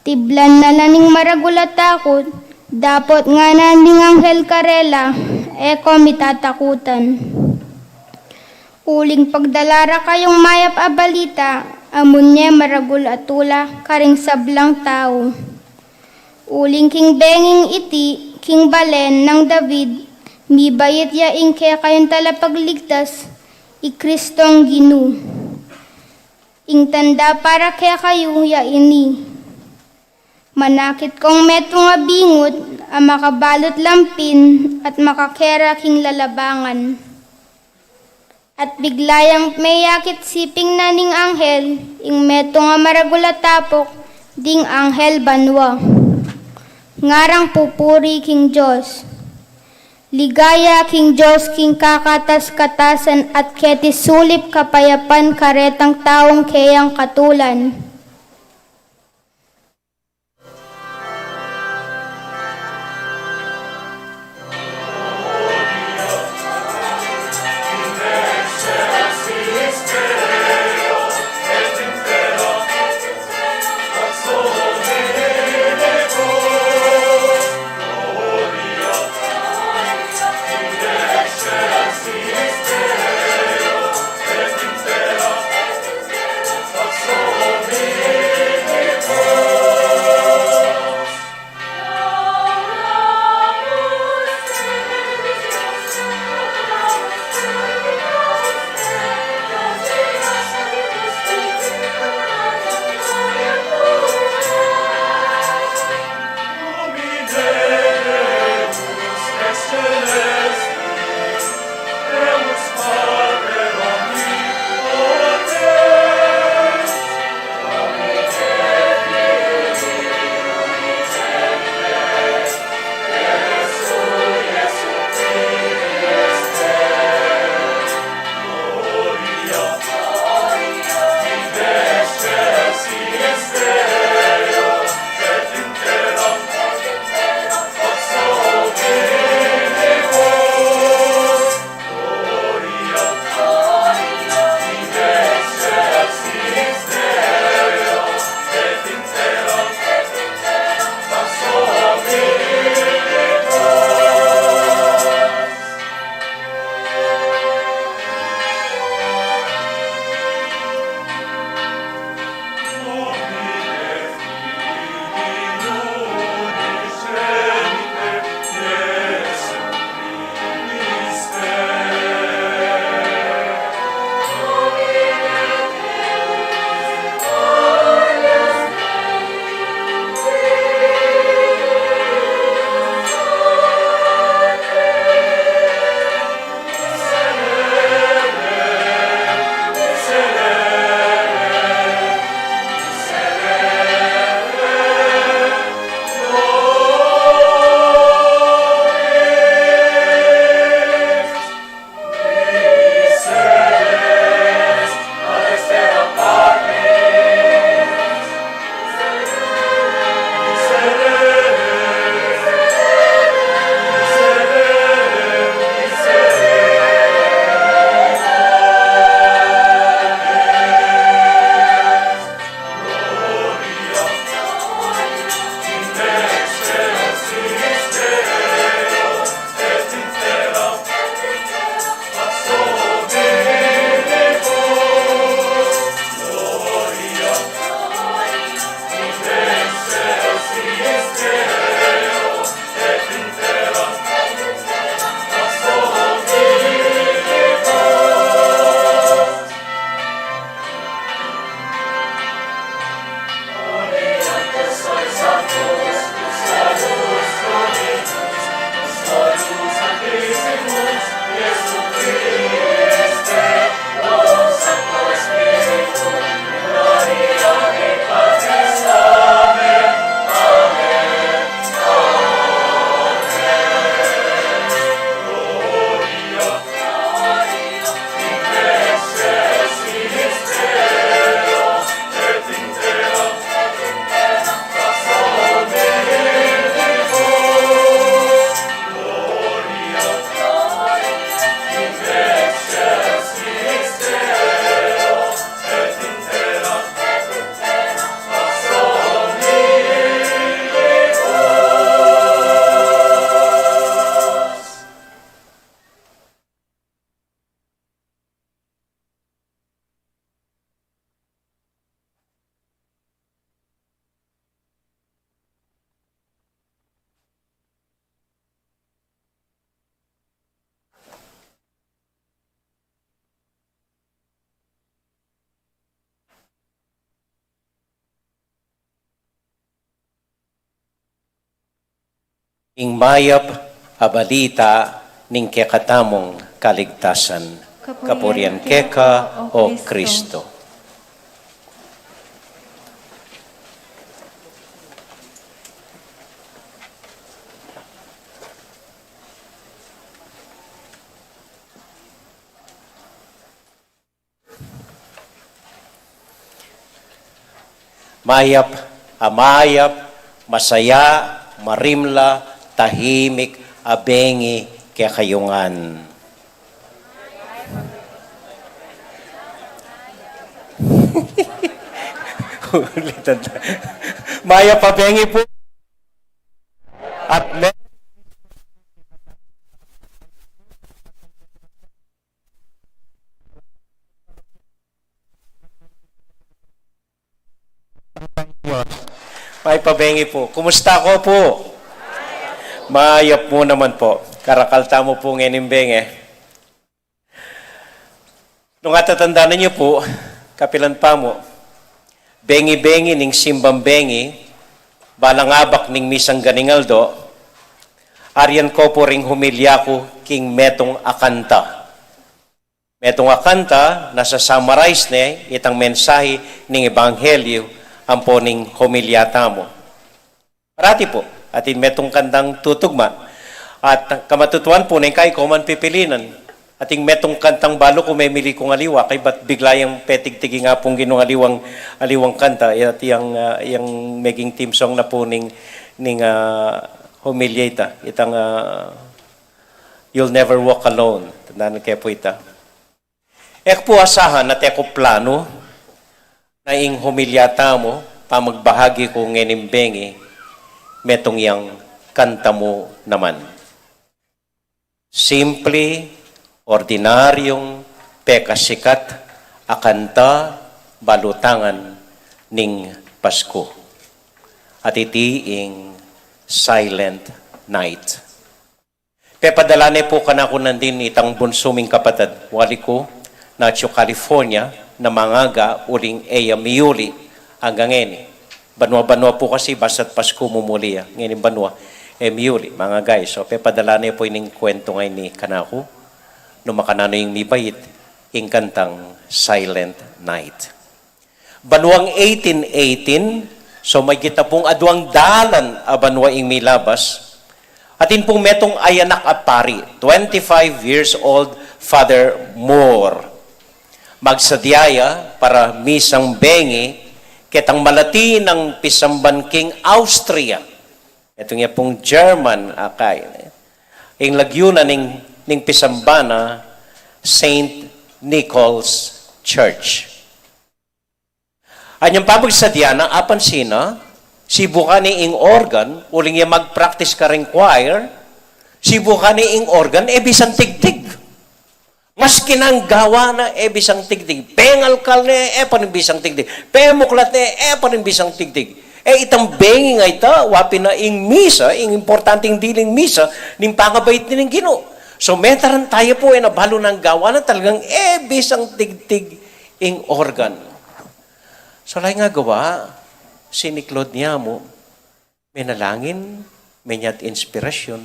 Tiblan na laning maragula takot, dapot nga na ning anghel karela, eko mitatakutan. Uling pagdalara kayong mayap a balita, amunye maragul atula, karing sablang tao. Uling king benging iti, king balen ng David, mibayit ya ing quéca yung talapagligtas, i Kristong Guinu. Ing tanda para quéca yung ya ini. Manakit kong metong abingot, a makabalot lampin, at makakera king lalabangan. At biglayang mayakit siping na ning anghel, ing metong nga maragula tapok, ding anghel banwa. Ngarang pupuri king Diyos. Ligaya king Diyos king kakatas-katasan at ketis sulip kapayapan karetang taong kayang katulan. Solemnidad. ing mayap abalita ning kekatamong kaligtasan. Kapurian quéca, o Kristo. Mayap, amayap, masaya, marimla, tahimik, abengi, kekayungan. Mayap, abengi po. At may pabengi po. Kumusta ko po? Mayap mo naman po. Karakalta mo po ngayon benge. Nung atatandaan niyo po, kapilan pa mo, bengi-bengi ning simbang bengi, balangabak ning misang ganingaldo, aryan ko po ring humilya ko king metong akanta. Metong akanta, nasa summarize ne, itang mensahe ning ebanghelyo, ang po ning humilyata mo. Parati po, atin metong kantang tutugma. At kamatutuan po, neng kay ko man pipilinan. Ating metong kantang balo kung may mili kong aliwa, kay ba't bigla yung petig-tigi nga pong ginong aliwang kanta, at yung maging team song na po ning humilyata. Itang You'll Never Walk Alone. Tandaan kayo po ita. Ek po asahan at eko plano na ing humilyata mo, pamagbahagi ko ngenimbengi, metong yang kanta mo naman. Simple, ordinaryong, pekasikat, akanta, balutangan, ning Pasko. At itiing silent night. Pepadalane po kanako nandin itang bunsuming kapatid, wali ko, Nacho, California, na mangaga uling Eya Miyuli hanggang ngayon. Banwa-banwa po kasi basta't Pasko mumuli. Ngayon banwa, Miyuli, mga guys. So, pepadala niyo po ining kwento ngayon ni Kanako. No makanano yung mibait, ing kantang Silent Night. Banwang 1818, so may kita pong adwang dalan a banwa ing milabas. Atin pong metong ayanak at pari, 25 years old, Father Moore. Magsadyaya para misang bengi ketang Malati ng pisamban king Austria. Ito nga pong German akay. Ing lagyunan ning pisambana St. Nicholas Church. Anyang pamagsadya ng apan sina, sibukan ni ing organ, uling niya mag-practice ka rin choir, sibukan ni ing organ, bisang tigtig. Mas kinanggawa na bisang tigtig. Pengalkal na bisang tigtig. Pemuklat na bisang tigtig. Itang bengi nga ita, wapi na ing misa, ing importanteng diling misa, ning Pañgabait ni ning Guinu. So metaran tayo po nabalo ng gawa na talagang bisang tigtig ing organ. So lahi nga gawa, siniklod niya mo, may nalangin, may niyat inspirasyon,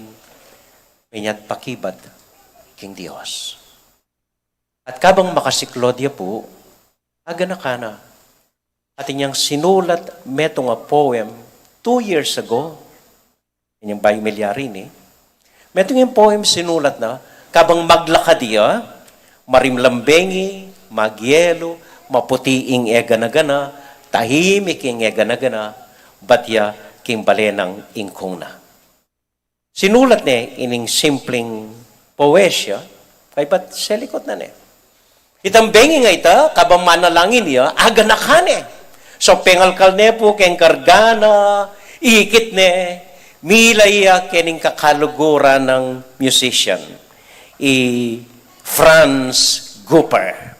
may niyat pakibad, king Diyos. At kabang makasiklodya po, aga na ka na. At inyang sinulat metong a poem 2 years ago, inyang bayo maliari ni, metong yung poem sinulat na, kabang maglakadya, marimlambengi, magyelo, maputiing eganagana, tahimik ing eganagana, batya king balenang ingkong na. Sinulat ni ining simpleng poesya, kay ba't selikot na ni. Itang bengi nga ita, kabang manalangin niya, aga na ka ni. So, pengalkal ne po, keng kargana, ikit ne, milaya kening kakaluguran ng musician, Franz Gupper.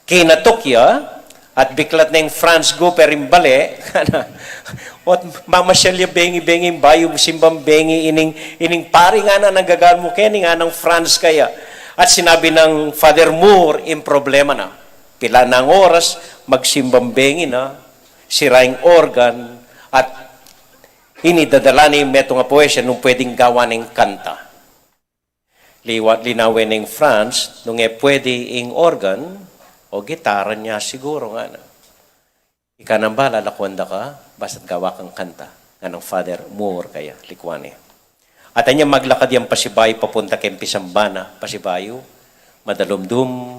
Kinatukya, at biklat ng Franz Gupper imbale, at mamasyalya bengi-bengi, bayo simbang bengi, ining pari nga na nagagaan mo, kening nga ng Franz kaya. At sinabi ng Father Moore, yung problema na. Pila ng oras, magsimbambengi na, siraing organ, at Inidadala ni metong poesya nung pwedeng gawa ng kanta. Linawin ng France, nung pwede ing organ, o gitara niya siguro nga na. Ika nang bala, lakwanda ka, basta't gawa kang kanta. Nga ng Father Moore kaya, likwani. At anya maglakad yung pasibayo papunta kay Pisambana, pasibayo, madalumdum,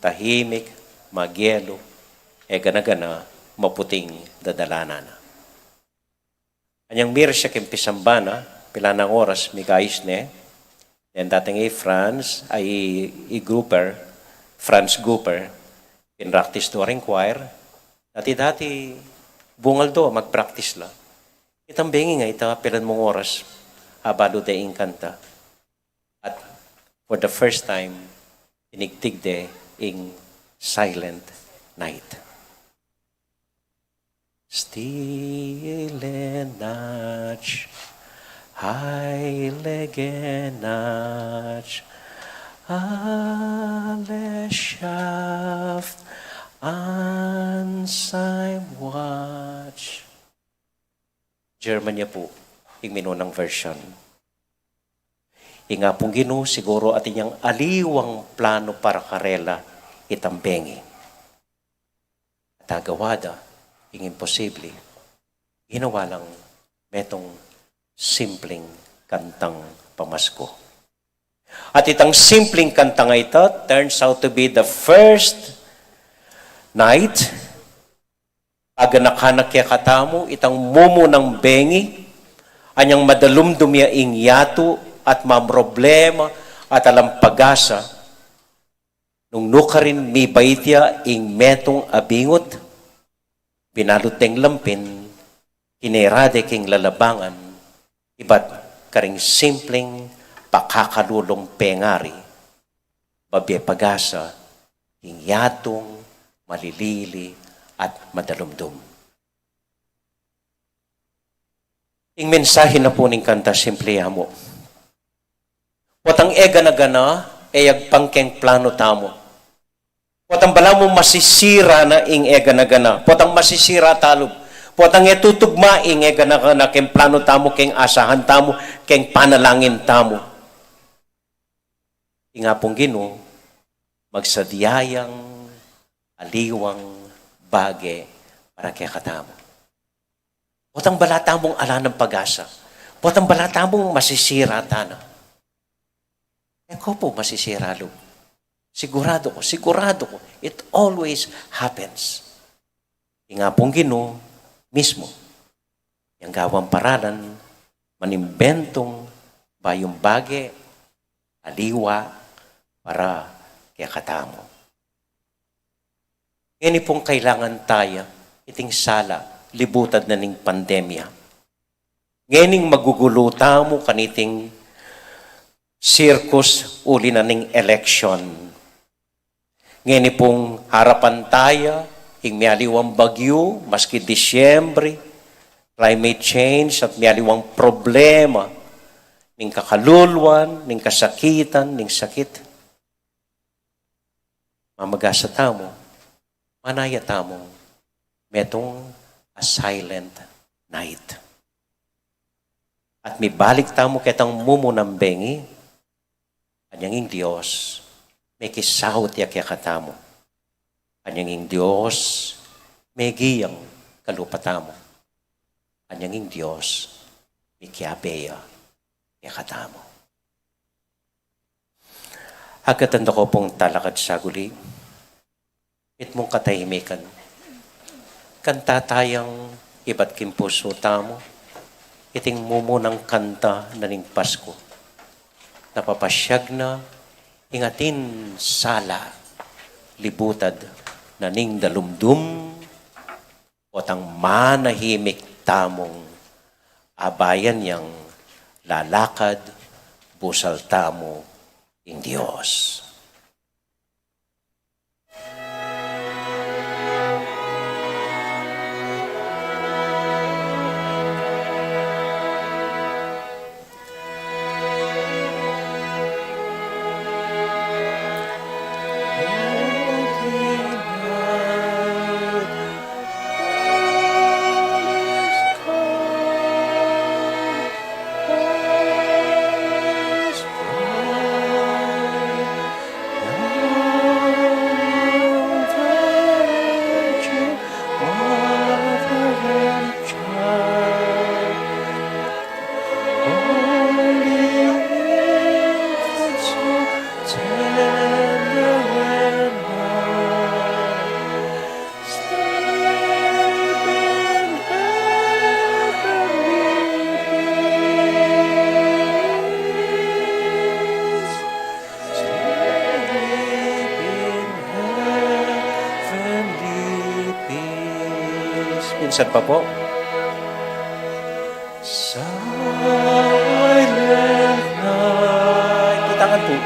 tahimik, magyelo, gana-gana, maputing dadalanan. Anyang mir siya kay Pisambana, pila ng oras, may gayos ne, and dating France, ay i-grouper, France Grouper, pinractice to ring choir, dati bungal do, mag-practice la. Itang bengi nga, ita pilan mong oras, habalo de ing kanta. At for the first time, tinigtig de ing silent night. Stille Nacht, heilige Nacht, alles schafft an sein Watch. Germany po, yung minunang version. Nga pong Guinu, siguro at inyang aliwang plano para karela itambengi. At agawada, yung imposible, ginawa lang metong simpleng kantang pamasko. At itang simpleng kantang ito turns out to be the first night aganakan kaya katamu, itang mumo ng bengi, anyang madalumdumya ing yato at mamroblema at alampagasa, nung nukarin mi baitya ing metong abingot, binaluteng lampin, kinerade king lalabangan, iba't karing simpleng pakakalulong pengari, babye pagasa, ing yatong malilili, at madalumdum. Ing mensahe na po ning kanta, simple mo. Watang ega na gana, agpangkeng plano tamo. Watang bala mo masisira na ing ega na gana. Watang masisira talob. Watang etutugma ing ega na gana, keng plano tamo, keng asahan tamo, keng panalangin tamo. Inga pong Guinu, magsadyayang aliwang bagay para kaya katamo. Potang balata mong ala ng pag-asa. Potang balata mong masisira tana. Ko po masisira lo. Sigurado ko. It always happens. Nga pong Guinu mismo. Yung gawang paralan, manimbentong bayong bagay, aliwa, para kaya katamo. Ngayon pong kailangan tayo, iting sala, libutad na ning pandemya. Ngayon maguguluta mo kaniting circus uli na ning election. Ngayon pong harapan tayo, ing mialiwang bagyo, maski Diciembre, climate change at mialiwang problema, ning kakalulwan, ning kasakitan, ning sakit. Mamagasa tamo, manaya tamong metong a silent night. At mibalik tamo ketang mumo ng bengi, anyanging Diyos, may kisahot ya kaya katamo. Anyanging Diyos, may giyang kalupatamo. Anyanging Diyos, may kiabeya kaya katamo. Agatan ko pong talakad sa guli, it mong katahimikan. Kanta tayang iba't kimpuso tamo, iting mumunang kanta na ning Pasko. Napapasyag na, ingatin sala, libutad na ning dalumdum, o tang manahimik tamong abayan yang lalakad, busal tamo, ing Diyos. Minsan pa po. Silent night. Kitangan po.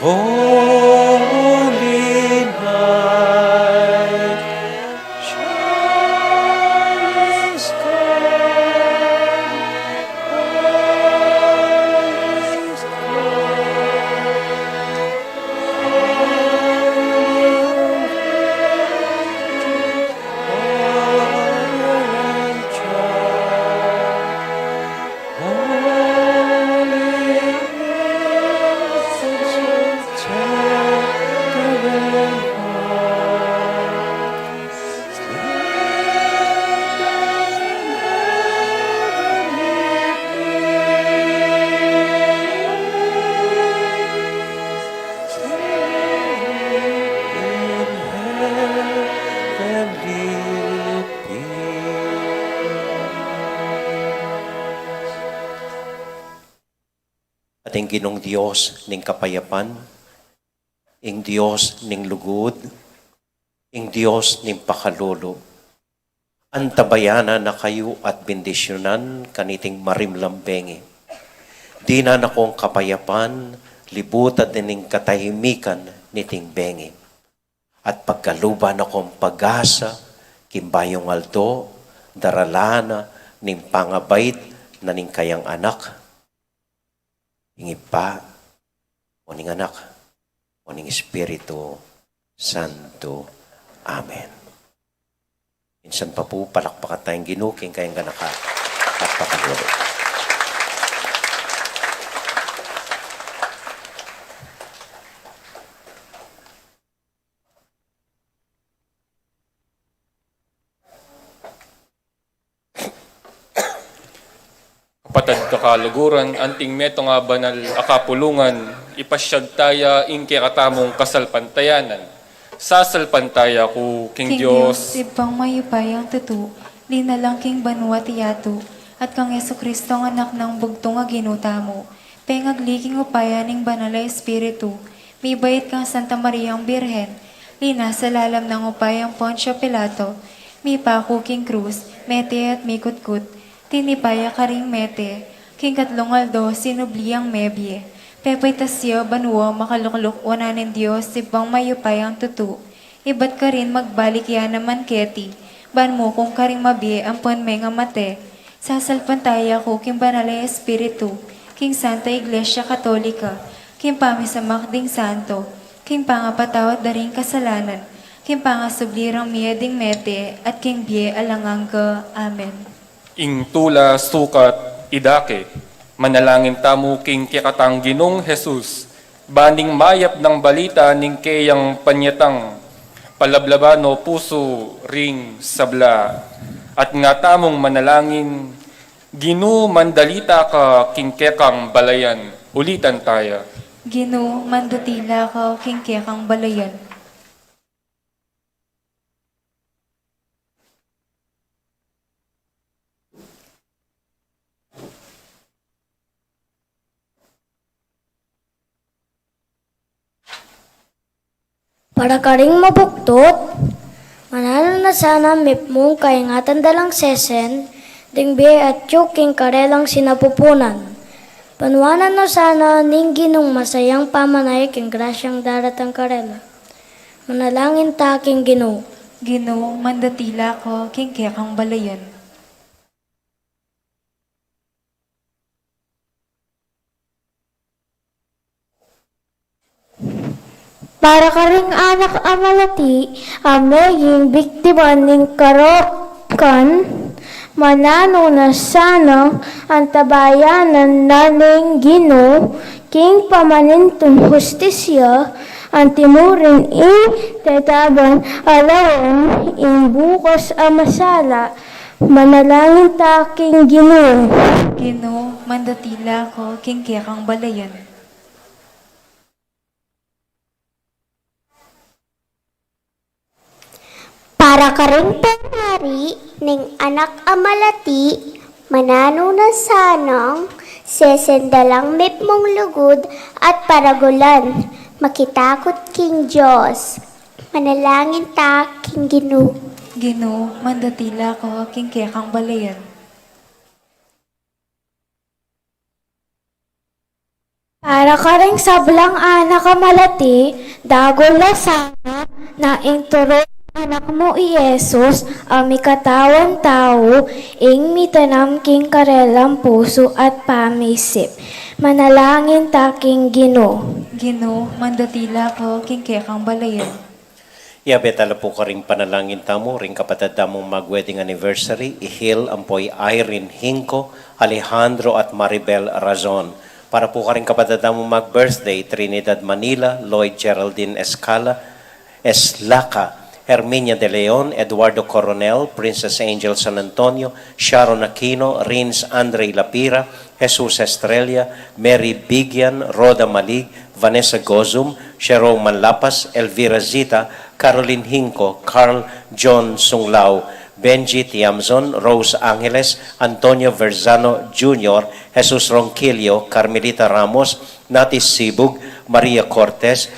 Holy night. Shining sky. Shining ating Ginong Dios ning kapayapan, ing Dios ning lugod, ing Dios ning pakalolo. Antabayana na kayo at bendisyonan kaniting marimlambengi. Di na nakong kapayapan, libutan ning katahimikan niting bengi. At pagkaluban akong pag-asa, kimbayong alto, daralana, ning Pañgabait na ning kayang anak, Ipa, o ning Anak, o ning Espiritu Santo. Amen. Minsan pa po, palakpakan tayong ginuking kayang ganaka at pakalulo. Patad kakaluguran, anting meto nga banal akapulungan, ipasyag taya inke katamong kasalpantayanan. Sasalpantaya ko, King Diyos. Ibang mayupayang tutu, di na lang king banwa tiyato, at kang JesuCristo ang anak ng bugtong nga ginutamo. Pengagliging upaya ning banal na Espiritu, may bayit kang Santa Maria ang Birhen, lina sa lalam ng upayang Poncio Pilato, may pako king krus, mete at may kutkut, tinipaya karing mete, king katlong aldo, sinubliyang mebye. Pepay tasyo, banwa, makalukluk, wananin Diyos, ibang mayupayang tutu. Ibat ka rin magbalik yan naman keti. Ban mo kung karing mabie, ampon may nga mate. Sasalpantaya ko, king banalay Espiritu, king Santa Iglesia Katolika, king pamisamak ding santo, king pangapatawat daring kasalanan, king pangasublirang miya ding mete, at king bie alangangga. Amen. Ing tula, sukat, idake, manalangin tamo king kikatang Ginong Jesus, baning mayap ng balita ning kayang panyatang, palablabano puso ring sabla, at nga tamong manalangin, Ginu mandalita ka king kekang balayan, ulitan taya. Ginu, mandatila ka, king kekang balayan. Para karing mabuktot, manalo na sana mipmong kaingatan dalang sesen, dingbe at yuking karelang sinapupunan. Panwanan no sana ning Ginong masayang pamanay king grasyang daratang karela. Manalangin ta king Ginoo. Ginu, mandatila ko, king kekang balayan. Para karing anak a Malati, ameging biktima ning karokan, manano na sana ang tabayanan naning Ginoo, king pamanintong hustisya, ang timurin tetaban alawang in bukas a masala, manalangin ta king Ginoo. Ginu, mandatila ko, king kekang balayan. Para karing penari ning anak a Malati, manano na sanang sesendalang mipmong lugod at paragulan, makitakot king Diyos. Manalangin ta king Ginoo. Gino, mandatila ko, king quécang balayan. Para ka ring sablang anak ka Malati, dagol la sana, na inturo anak mo Iesus, ami katawan tao, ing mitanam king karelang puso at pamisip. Manalangin taking Gino. Gino, mandatila ko, king quécang balayan. Betala po ka rin panalangin tamo, rin kapatid tamong mag-wedding anniversary, ihil ampoy Irene Hinco, Alejandro at Maribel Razon. Para po ka rin kapatid tamong mag-birthday, Trinidad Manila, Lloyd Geraldine Eslaca, Herminia de Leon, Eduardo Coronel, Princess Angel San Antonio, Sharon Aquino, Rins Andre Lapira, Jesus Estrella, Mary Bigyan, Roda Malig, Vanessa Gozum, Cheryl Manlapas, Elvira Zita, Caroline Hinco, Carl John Sunglao, Benji Tiamzon, Rose Angeles, Antonio Verzano Jr., Jesus Ronquillo, Carmelita Ramos, Natis Sibug, Maria Cortez,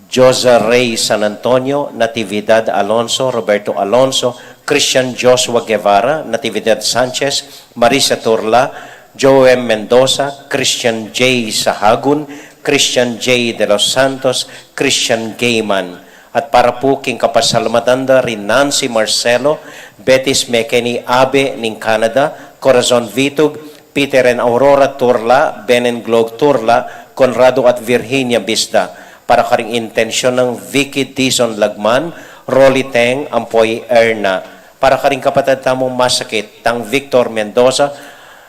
Josa Rey San Antonio, Natividad Alonso, Roberto Alonso, Christian Joshua Guevara, Natividad Sanchez, Marisa Turla, Joem Mendoza, Christian J. Sahagun, Christian J. Delos Santos, Christian Gayman. At para po king kapasalamatan rin Nancy Marcelo, Betis Mekeni Abe ning Canada, Corazon Vitug, Peter and Aurora Turla, Benen Glog Turla, Conrado at Virginia Bisda. Para karing intensyon ng Vicky Dizon Lagman, Rolly Teng, Ampoy Erna. Para karing kapatid tamong masakit, tang Victor Mendoza,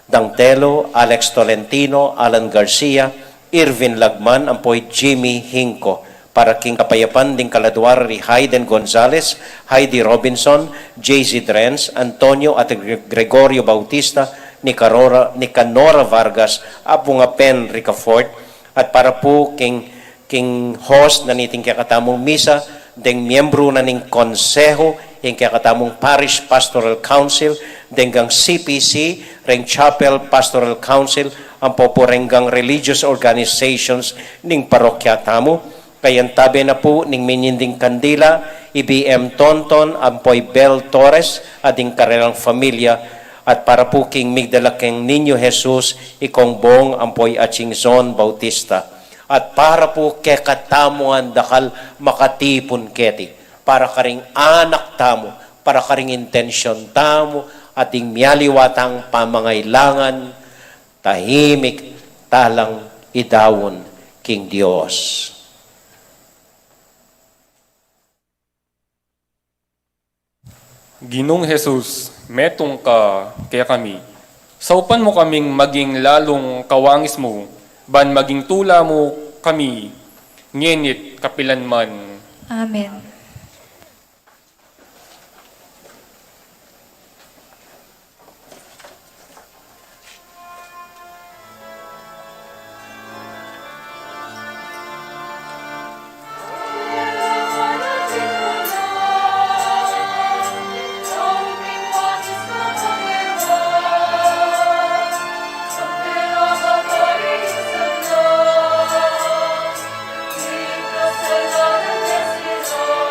Dang Telo, Alex Tolentino, Alan Garcia, Irvin Lagman, Ampoy Jimmy Hinco. Para king kapayapan ding kaladwari Hayden Gonzalez, Heidi Robinson, JZ Drens, Antonio at Gregorio Bautista, ni Canora Vargas, Apo nga Pen Ricafort. At para po king host na niting kakatamong misa, ding miyembro na ning konseho, yung kakatamong Parish Pastoral Council, denggang CPC, ring Chapel Pastoral Council, ang popurenggang religious organizations ning parokya tamo. Kayan tabi na po ning mininding kandila, IBM Tonton, Ampoy Bel Torres, ading karelang familia, at para po king migdalaking Niño Jesus, ikong bong Ampoy Aching Zon Bautista. At para po kekatamuan Dacal makatipon keti, para karing anak tamo, para karing intensyon tamo, ating miyaliwatang pamangailangan, tahimik, talang idawon king Dios. Ginong Jesus, metong ka kaya kami. Saupan mo kaming maging lalong kawangis mo, ban maging tula mo kami, ngenit kapilanman. Amen. Salada,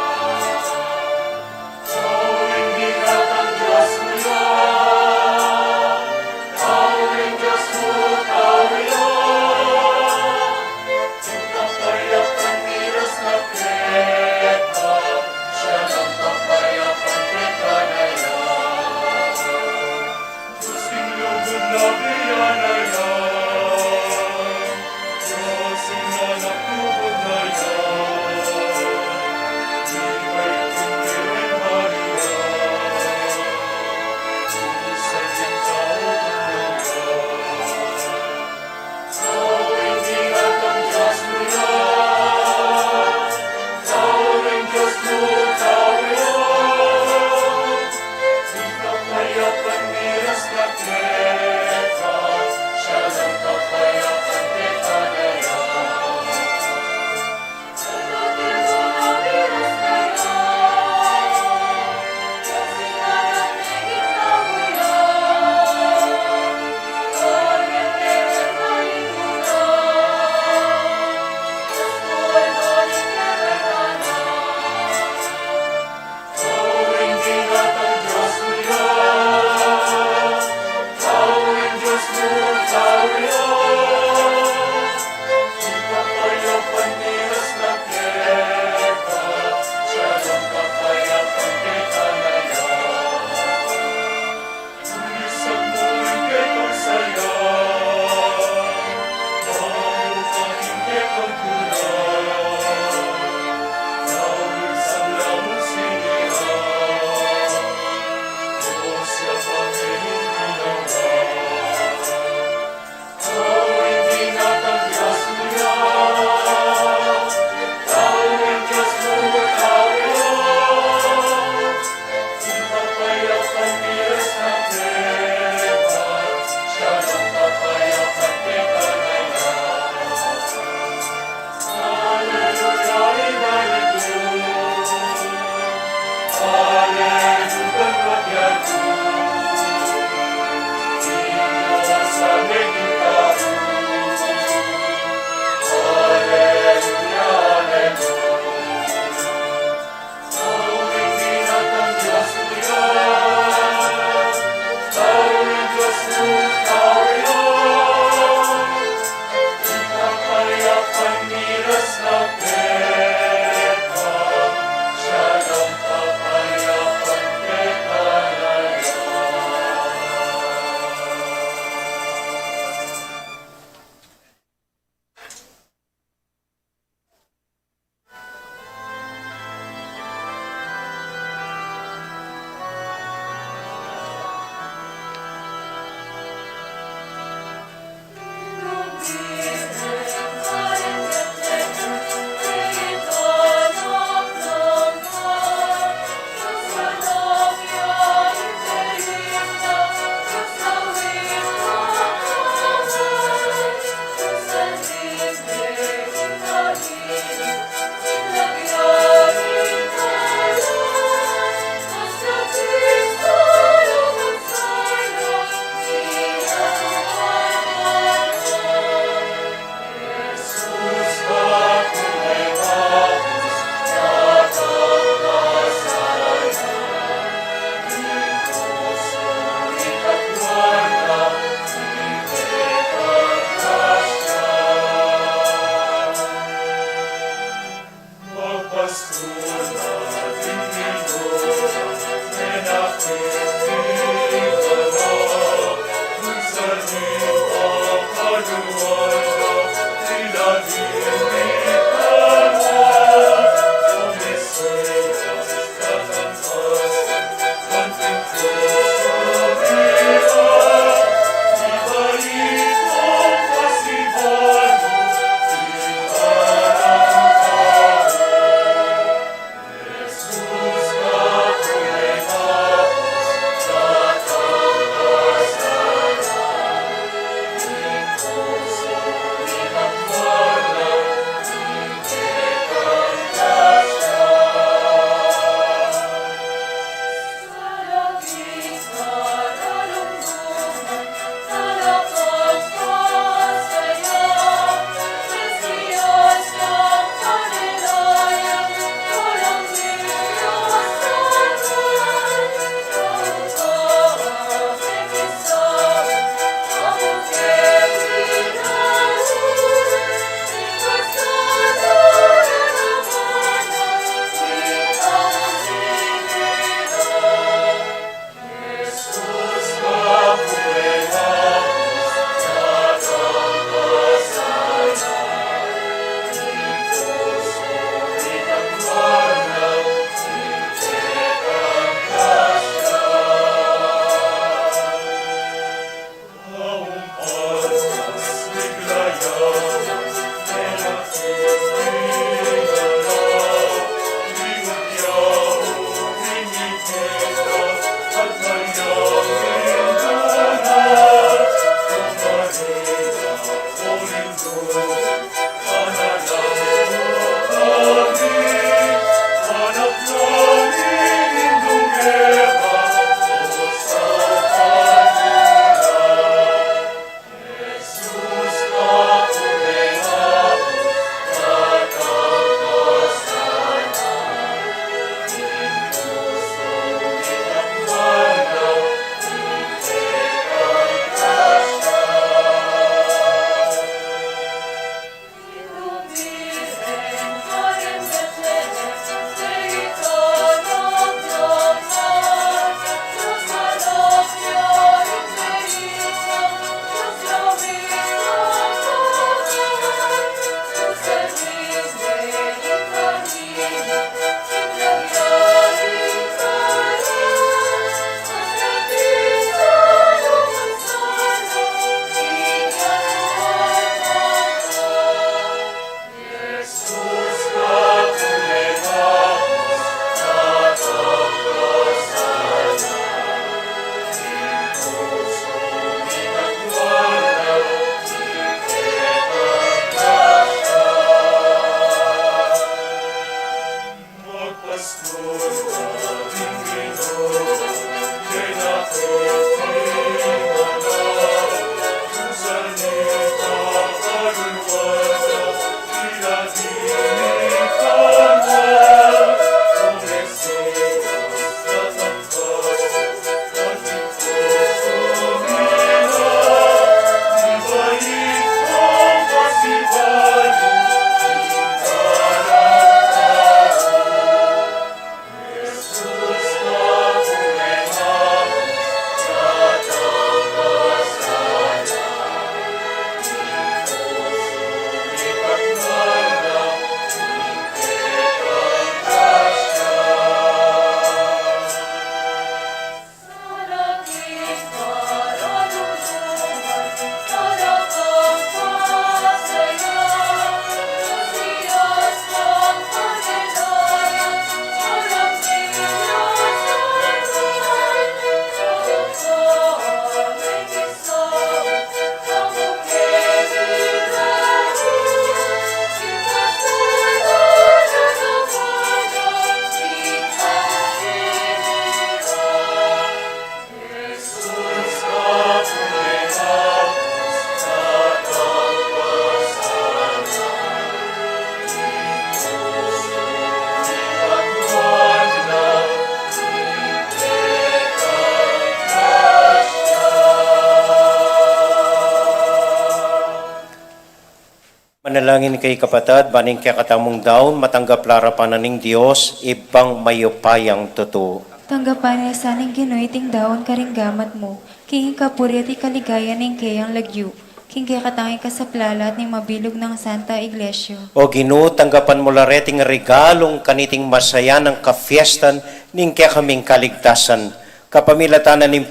Manalangin kay kapatid, baning kaya katamong daon, matanggap larapan na ning Diyos, ibang mayupayang totoo. Tanggapan niya sa ning Ginoy ting daon karinggamat mo, king kapuri at ikaligaya ning kayang lagyu, king kaya katangi ka sa plalat ning mabilog ng Santa Iglesia. O Ginoo, tanggapan mo lareting regalong kaniting masaya ng kafiestan ning kaya kaming kaligtasan. Kapamilatan ning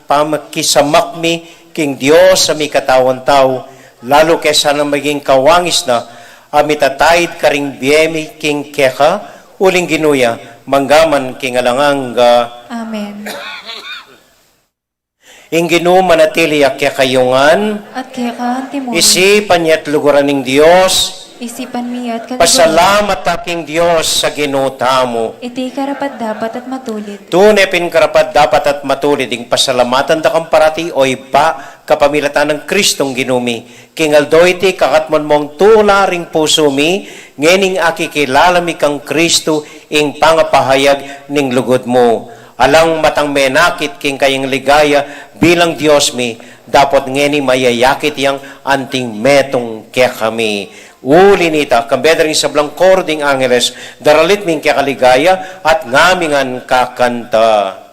pamakisamakmi king Dios sa mi katawan tao, lalo kaysa na maging kawangis na amitatayid karing biyemi king quéca, uling ginuya, manggaman king alanganga. Amen. Ing Ginoo manatili a kayungan, At kaya ka antimo, isipan niya at luguran ng Dios, isipan mi at kaliguan. pasalamat aking Dios sa Ginoo tamo. Iti karapat dapat at matulid. Tunay pinkarapat dapat at matulid ing pasalamatan da kang parati o iba kapamilatan ng Kristong ginumi. Kingaldo iti kakatmon mong tula ring puso mi, ngening akikilala mi kang Kristo ing pangapahayag ning lugod mo. Alang matang menakit king kayang ligaya bilang Diyos mi, dapat ngeni mayayakit yang anting metong kaya kami. Uli nita, kambedring sablang kording angeles, daralit ming kaya kaligaya at ngamingan kakanta.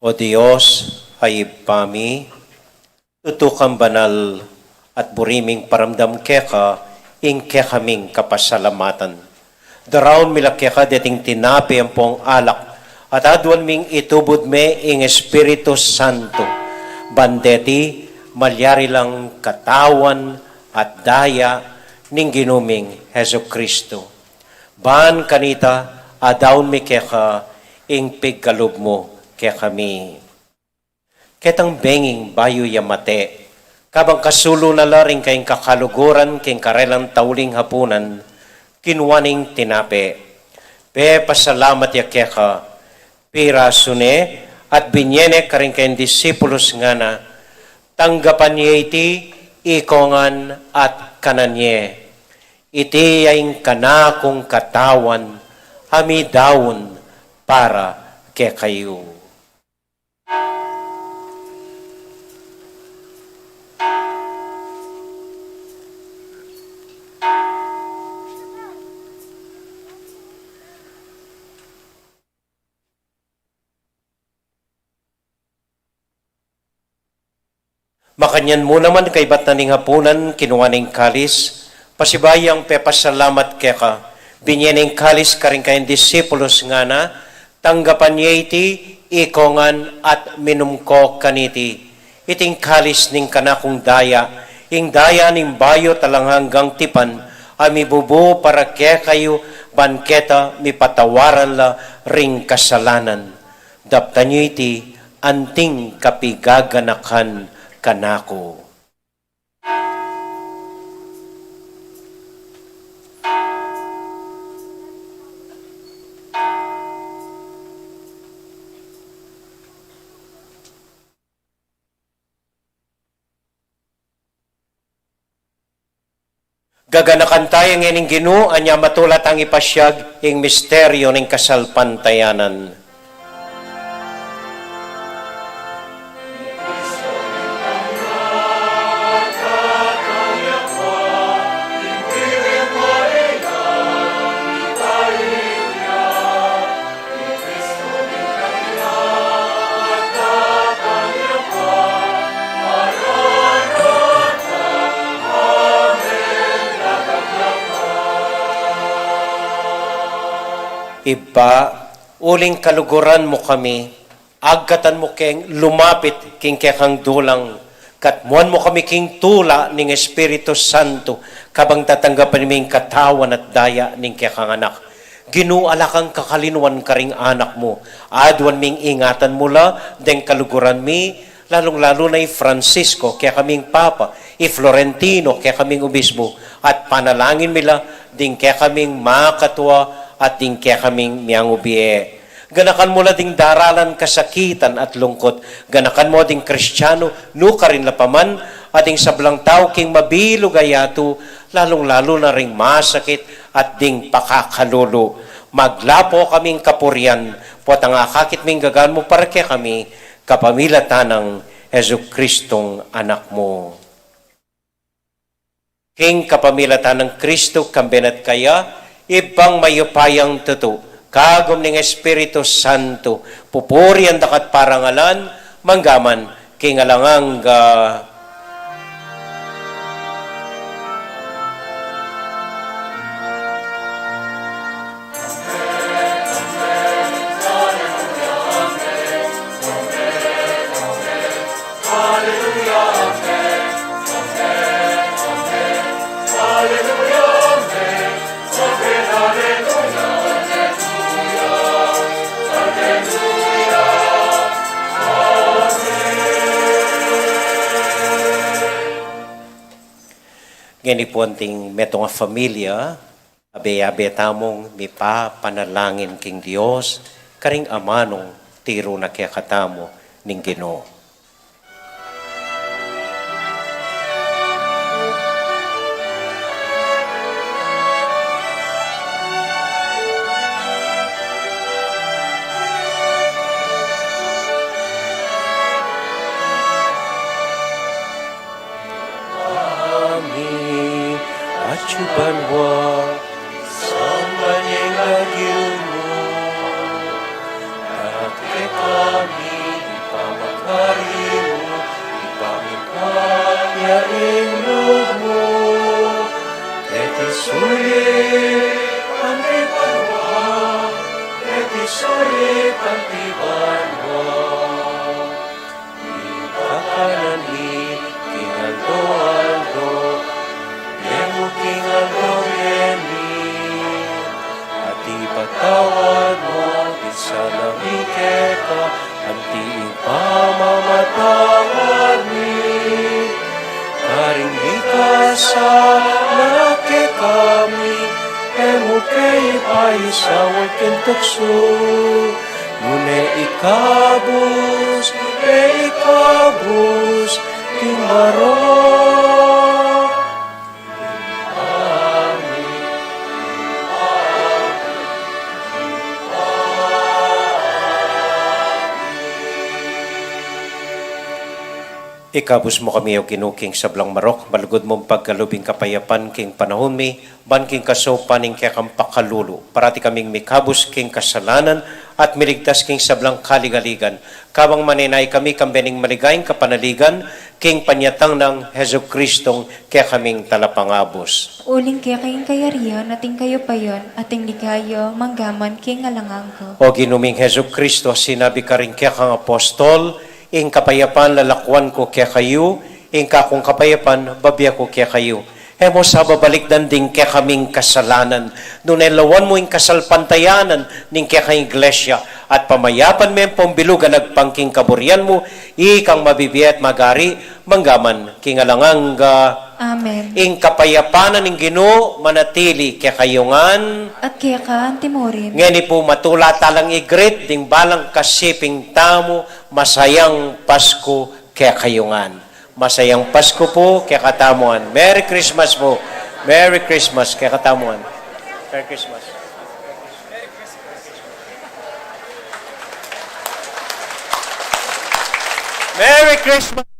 O Diyos, ay pami, tutukang banal at buriming paramdam keka, ing kekaming kapasalamatan. Daraon mila keka deting tinapi ang pong alak, at adwan ming itubod me ing Espiritu Santo. Bandeti, maliari lang katawan at daya ning ginuming JesuCristo. Ban kanita, adawn mi keka, ing pigkalub mo, kaya kami. Ketang benging bayo yamate, kabang kasulo na laring kayong kakaluguran kayong karelang tauling hapunan, kinwaning tinape. Pe pasalamat ya keka, pira sune, at binyene karing kayong disipulos nga na, tanggapan niya iti, ikongan at kananye. Iti yung kanakong katawan, ami daon para kaya kayo. Makanyan mo naman kay ba't naning hapunan, kinuwaning kalis, pasibayang pepasalamat keka, binyaning kalis karing kayong disipulos nga na, tanggapan niya iti, ikongan at minumko kaniti. Iting kalis ning kanakong daya, ing daya ning bayo talang hanggang tipan, amibubo para kaya kayo, banketa, mipatawaran la ring kasalanan. Dapta niyo iti, anting kapigaganakan kanako. Gaganakan tayo ngayon Ginu, anya matulat ang ipasyag ing misteryo ng kasalpantayanan. Iba, uling kaluguran mo kami, agkatan mo keng lumapit king kekang dulang, katmuan mo kami king tula ning Espiritu Santo, kabang tatanggapan ming katawan at daya ning kekang anak. Ginuala kang kakalinuan karing anak mo, adwan ming ingatan mula, deng kaluguran mi, lalong-lalo na Francisco, kaya kaming Papa, Florentino, kaya kaming Obispo, at panalangin mila, ding kaya kaming makatwa, at ding kaya kaming miyang ubiye. Ganakan mo la ding daralan kasakitan at lungkot. Ganakan mo ding Kristiyano, nuka rin lapaman, at ding sablang tao king mabilo gayato, lalong-lalo na ring masakit at ding pakakalulu. Maglapo kaming kapurian, pot ang akakit ming gagaan mo para kaya kami, capamilatan ng JesuCristong anak mo. King capamilatan ng Kristo, kambenat kaya, ibang mayupayang tuto, kagom ning Espiritu Santo, pupuri ang dakat parangalan, manggaman, kingalangang Ginipunting metong familia, abe-abe tamong mipa panalangin king Dios, karing amanong tiro na kaya katamo ning Ginoo. Banwa samanyang agyumo at kami ipamaghari mo ipamipamyaing loob mo sulit ang ibanwa sulit ang ibanwa ipakalanli kinaldo-aldo King Algoyeni, at ipatawad mo, isalami quéca, ang tiing pamamatawad ni. Karing ikasala ke kami, emo kay paisawag kentukso, nune ikabus, king marong. Ikabus mo kami o kinuking sablang marok, malugod mong pagkalubing kapayapan king panahon mi, ban king kasopan ning kaya kang pakalulu. Parati kaming mikabus king kasalanan at miligtas king sablang kaligaligan. Kabang maninay kami kambening maligayang kapanaligan, king panyatang ng JesuCristong kaya kaming talapangabos. Uling kaya kayong kayarian, ating kayo pa yon, ating ligayo, manggaman, king alangang ko. O ginuming JesuCristo, sinabi ka rin kaya kang apostol, ing kapayapan lalakwan ko kaya kayo, ing kakong kapayapan babya ko kaya kayo. Hemo sa babalikdan din kaya kaming kasalanan. Nunelawan mo ing kasalpantayanan ning kaya kayong iglesia at pamayapan mo yung pambilugan nagpangking kaburian mo, ikang mabibiyat magari, manggaman, kingalangang Amen. ing kapayapanan ng Ginoo manatili kaya kayungan At kaya ka, antimorin. ngeni po matula talang igrit ding balang kasiping tamo masayang Pasko kaya kayungan. Masayang Pasko po kaya katamuan. Merry Christmas po Merry Christmas, kaya katamuan. Merry Christmas. Merry Christmas!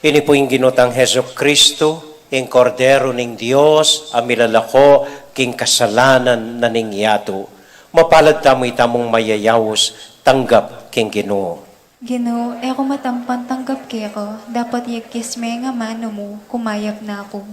Ini po yung ginutang JesuCristo, yung kordero ng Diyos, amilalako, king kasalanan na ning yato. Mapalad tamo'y tamong mayayawos, tanggap king Ginoo. Ginoo, ako matampan tanggap keko, dapat yagkis may nga mano mo, kumayap na ako.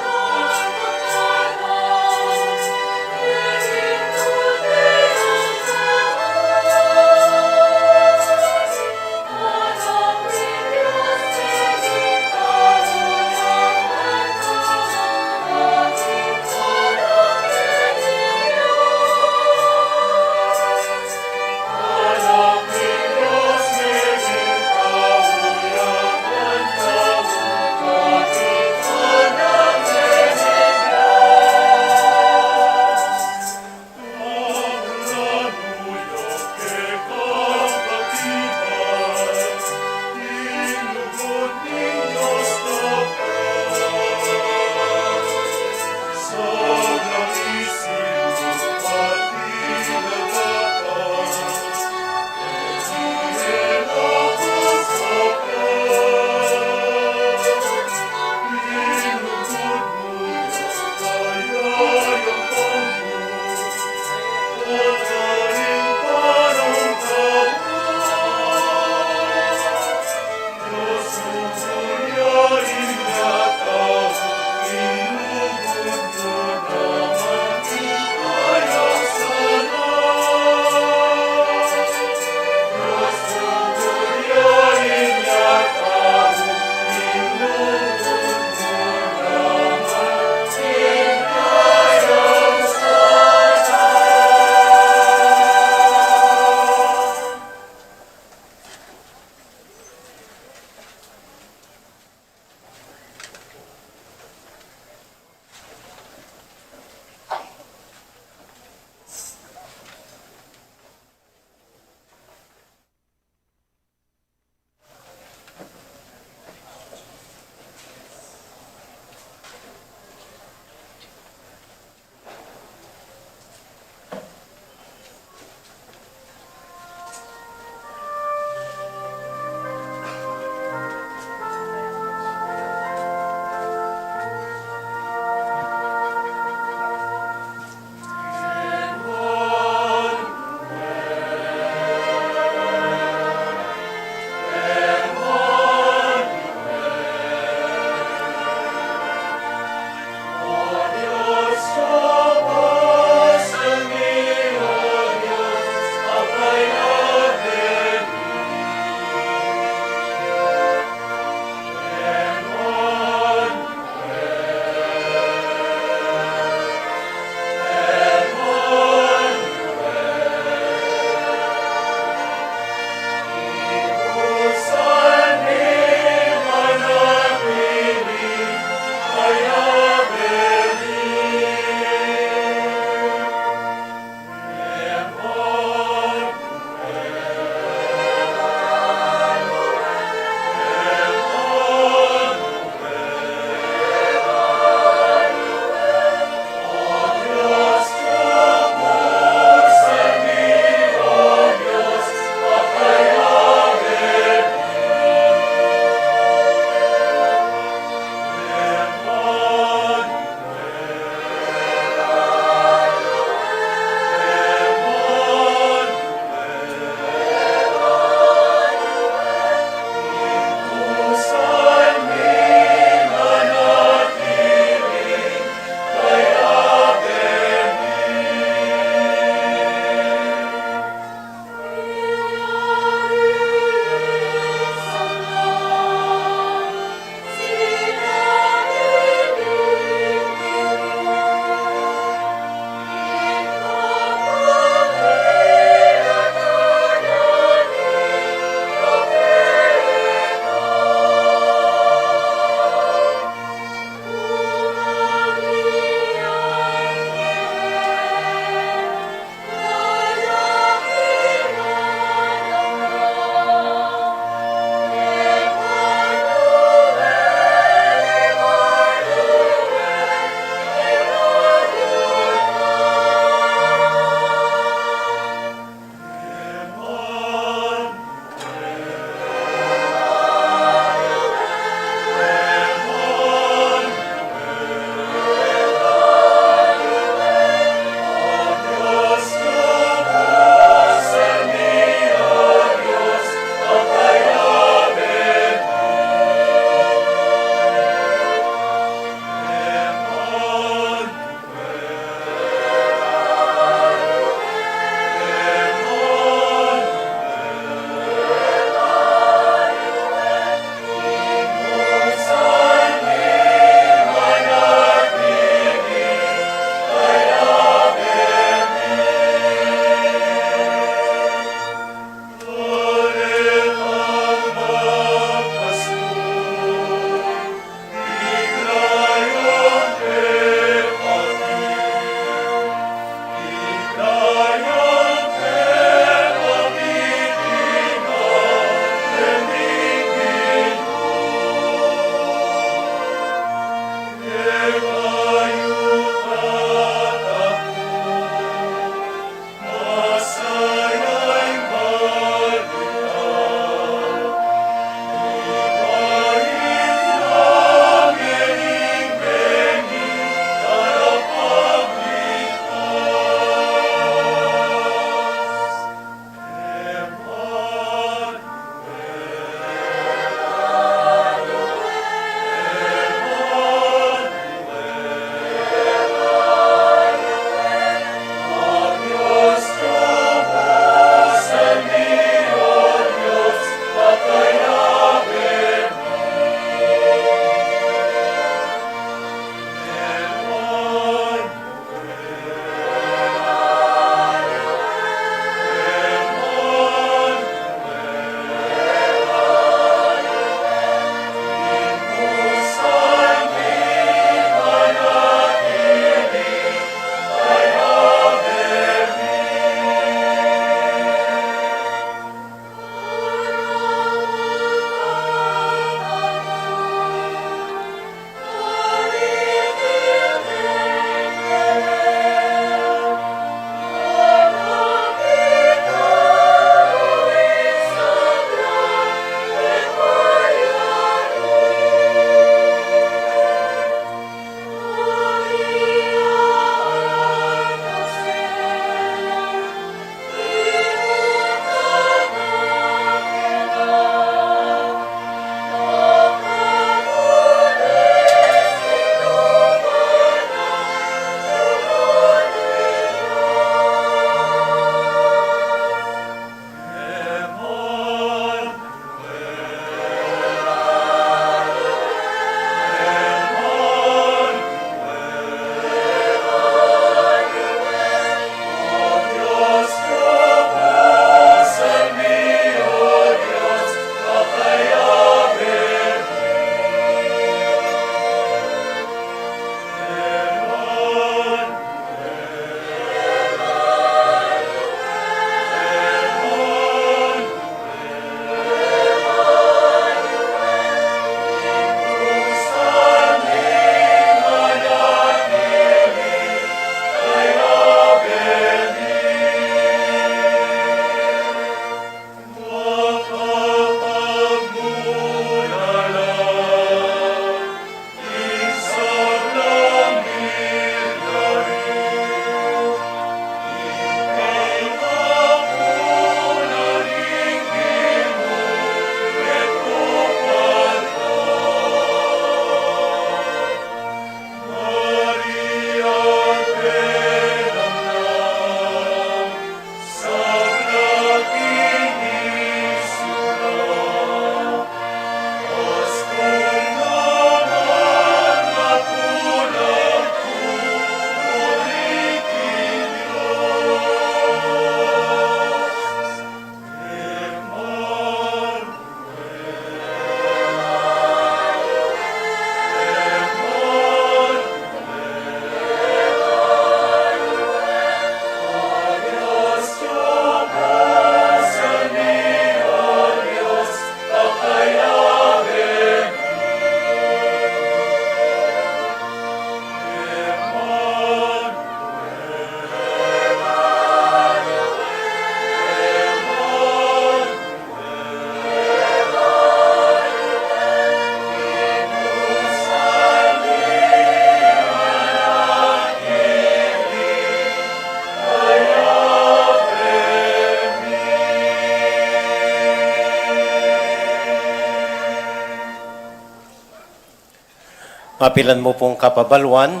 Mapilan mo pong kapabalwan,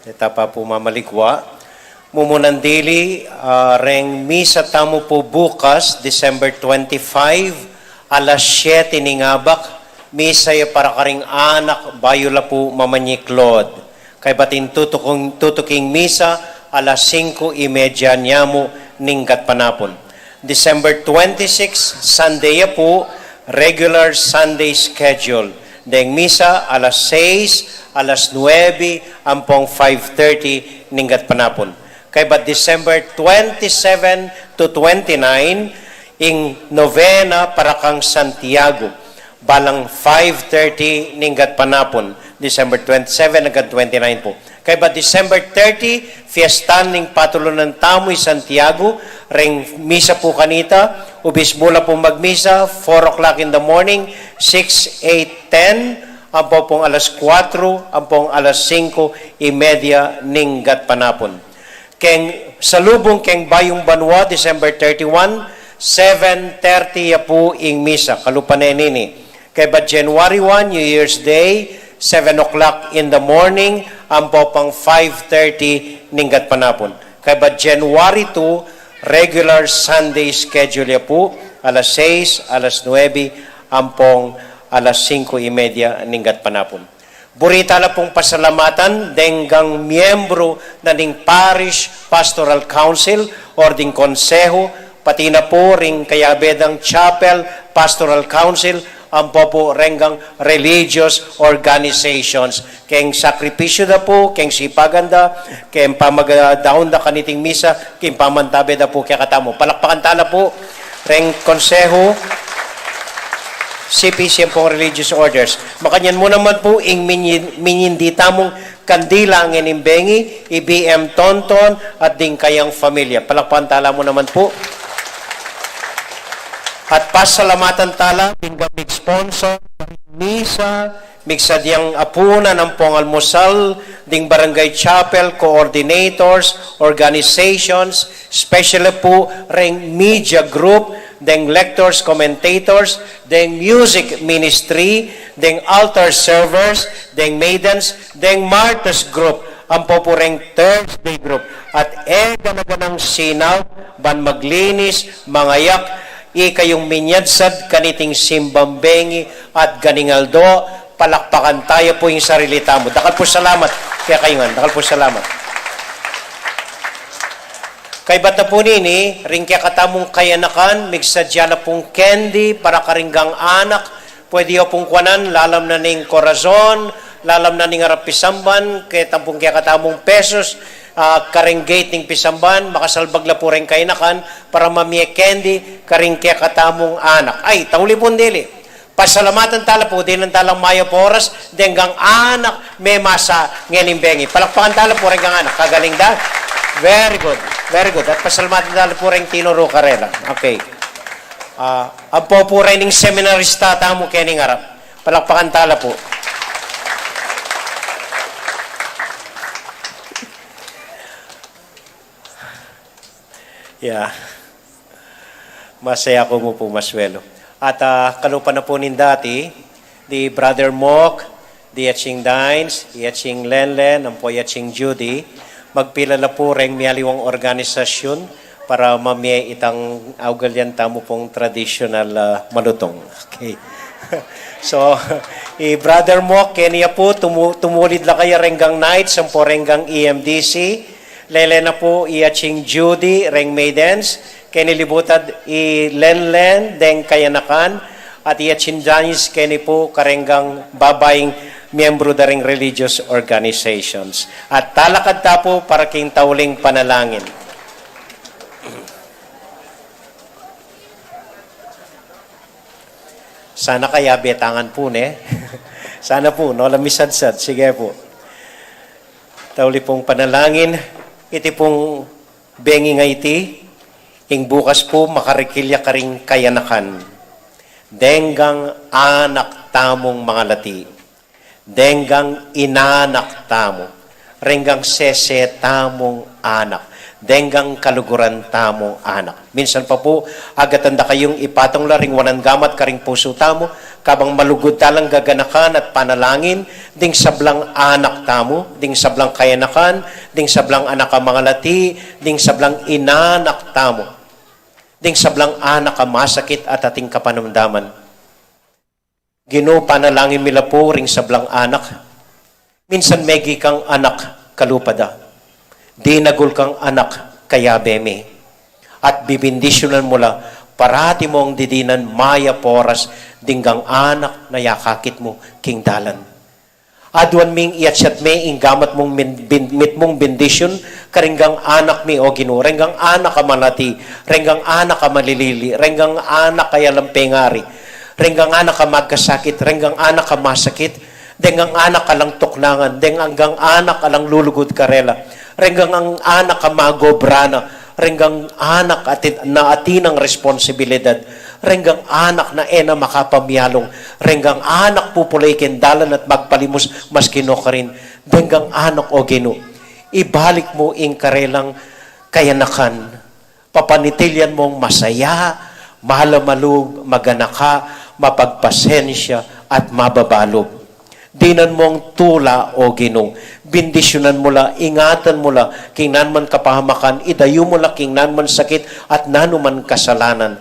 ita pa po mamaligwa. Mumunandili, reng misa tamo po bukas, December 25, alas 7 ningabak, misa ya para karing anak, bayula po mamanyiklod. Kay batin tutuking misa, alas 5:30 niyamo ninggat panapon. December 26, Sunday po, regular Sunday schedule. Deng misa, alas 6, alas 9, ampong 5:30 ninggat panapon. Kay ba December 27 to 29, ing novena para kang Santiago. Balang 5:30 ninggat panapon. December 27 hanggang 29 po. Kay ba December 30, fiestan ning patulo ng tamoy Santiago, ring misa po kanita, ubis mula po magmisa, 4 o'clock in the morning, 6, 8, 10, ampo pong alas 4, ampong alas 5:30 ninggat panapon. Keng salubong keng Bayong Banwa, December 31, 7:30 po ing misa, kalupanenini. Kay ba January 1, New Year's Day, 7 o'clock in the morning, ampo pang 5:30 ninggat panapon. Kay ba January 2, regular Sunday schedule po, alas 6, alas 9, ampong alas 5:30 ninggat panapon. Burita na pong pasalamatan denggang miyembro na ning Parish Pastoral Council or ding Konseho, pati na po ring kayabedang Chapel Pastoral Council, ang po renggang religious organizations. Keng sakripisyo da po, keng sipaganda, keng pamagadaon da kaniting misa, keng pamantabe da po kaya katamo. Palakpakan tala po, reng Konseho, CPC pong religious orders. Makanyan mo naman po, ing minyindi tamong kandila ang inimbengi, IBM Tonton, at ding kayang familia. Palakpakan tala mo naman po. At pasalamatan tala, hinggang sponsor, misa, migsadyang apuna ng pong almusal, ding barangay chapel, coordinators, organizations, especially po ring media group, ding lectors, commentators, ding music ministry, ding altar servers, ding maidens, ding martyrs group, ang popureng Thursday group. At ganaganang sinaw, ban maglinis, mangayak, kayong minyadsad, kaniting simbambengi, at ganingaldo, palakpakan tayo po yung sarili tamo. Dakal po salamat, kaya kayo nga, dakal po salamat. Kay bata po nini, ring kaya katamong kayanakan, migsadya na pong candy, para karinggang anak, pwede yo pong kwanan, lalam na ning korazon, lalam na ning harap pisamban, kaya tampong kaya katamong pesos, karing gate ning pisamban, makasalbag la po rin kayanakan, para mamie candy, karing kaya katamong anak. Ay, tauli po dili. Pasalamatan tala po, din ang talang mayo po oras, denggang anak, may masa ngenimbengi. Palakpakan tala po rin kang anak, kagaling da. Very good. Very good. At pasalamatan tala po rin Tinuro Carrera. Okay. Ang po rin ng seminarista tamo kening harap. Palakpakan tala po. Yeah. Masaya ko mo po maswelo. At kalupa na po nin dati, di Brother Mok, di Yaching Dines, di Yaching Lenlen, ang po Yaching Judy, magpila na po ring miyaliwang organisasyon para mamie itang augalyan tamo pong traditional malutong. Okay. So, Brother Mok, kenya po, tumulid la kaya renggang nights, ang po renggang EMDC, lele na po Yaching Judy, reng maidens, kenilibutad Lenlen, deng kayanakan, at Yaching Danis, keni po karenggang babaying miyembro da ring religious organizations. At talakad ta po para king tauling panalangin. Sana kaya betangan po ne. Sana po, no? Lamisadsad. Sige po. Tauli pong panalangin. Iti pong bengi nga iti. Ing bukas po makarikilya ka ring kayanakan. Denggang anak tamong mga lati. Denggang inanak tamo. Renggang sese tamong anak. Denggang kaluguran tamong anak. Minsan pa po, agatanda kayong ipatong laring wanan gamat karing puso tamo, kabang malugod talang gaganakan at panalangin, ding sablang anak tamo, ding sablang kayanakan, ding sablang anak ka Malati, ding sablang inanak tamo, ding sablang anak ka masakit at ating kapanamdaman. Gino panalangin mila po ring sablang anak. Minsan megi kang anak kalupada. Di nagul kang anak kaya beme. At bibindisyonan mula parati mong didinan maya poras dinggang anak na yakakit mo king dalan. Adwan ming iatsyat me inggamat mong mit mong bendisyon karinggang anak mi o Gino, renggang anak ka Malati, renggang anak ka malilili, renggang anak kaya lampengari, renggang anak ka magkasakit, renggang anak ka masakit, denggang anak ka lang tuknangan, denggang anak ka lang lulugod karela, renggang ang anak ka magobrana, renggang anak na atinang responsibilidad, renggang anak na ena makapamyalong, renggang anak pupulay kendalan at magpalimos mas kino ka rin, denggang anak o Gino, ibalik mo ing karelang kayanakan, papanitilyan mong masaya, mahalamalug, maganaka, mapagpasensya at mababalog. Dinan mong tula o Gino, bindisyonan mo la, ingatan mo la, king nanman kapahamakan, idayo mo la, king nanman sakit, at nanuman kasalanan.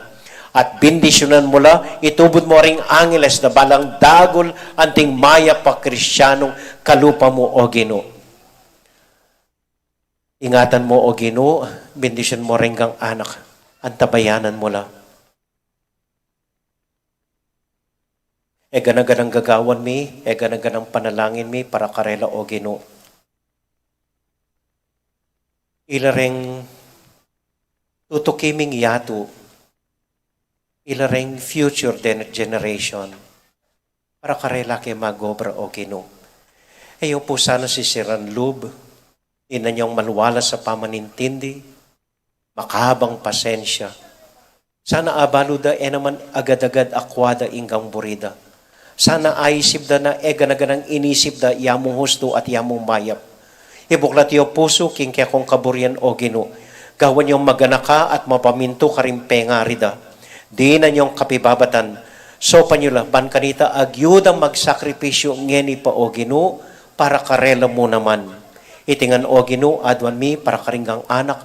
At bindisyonan mo la, itubod mo ring angeles na balang dagol, anting maya pa kristyanong kalupa mo o Gino. Ingatan mo o Gino, bindisyon mo ring kang anak, antabayanan mo la. E ganaganang gagawan mi, e ganaganang panalangin mi para karela o Gino. Ilareng tutukiming yatu, ilareng future generation para karela kay magobra o Gino. Ayaw po sana si Siran Lub, inanyong maluwala sa pamanintindi, makahabang pasensya. Sana abaluda e naman agad-agad akwada inggang burida. Sana aisip da na ganaganang inisip da yamong husto at yamong mayap. Ibuklat yo puso king kaya kong kaburian o Gino. Gawan yung maganaka at mapaminto karimpengari da. Di na yung kapibabatan. So panyula, ban kanita agyudang magsakripisyo ngeni pa o Gino para karela mo naman. Itingan o Gino, adwan mi para karinggang anak,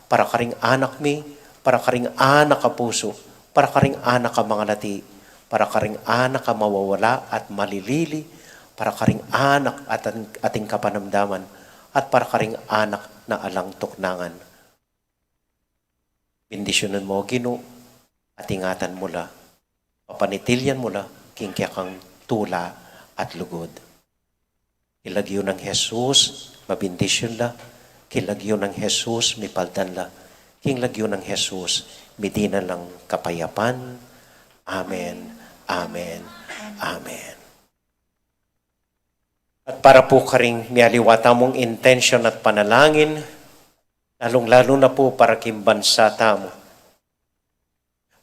para karing anak mi, para karing anak ka puso, para karing anak ka mga lati, para karing anak ka mawawala at malilili, para karing anak at ating kapanamdaman, at para karing anak na alang tuknangan. Bendisyonan mo, Gino, at ingatan mo la, papanitilyan mo la, king kaya kang tula at lugod. Kilagyo ng Jesus, mabindisyon la, kilagyo ng Jesus, mipaldan la, king lagyo ng Jesus, midina lang kapayapan. Amen. Amen. Amen. At para po karing mialiwata mong intention at panalangin, lalong-lalo na po para kimbansa tamo.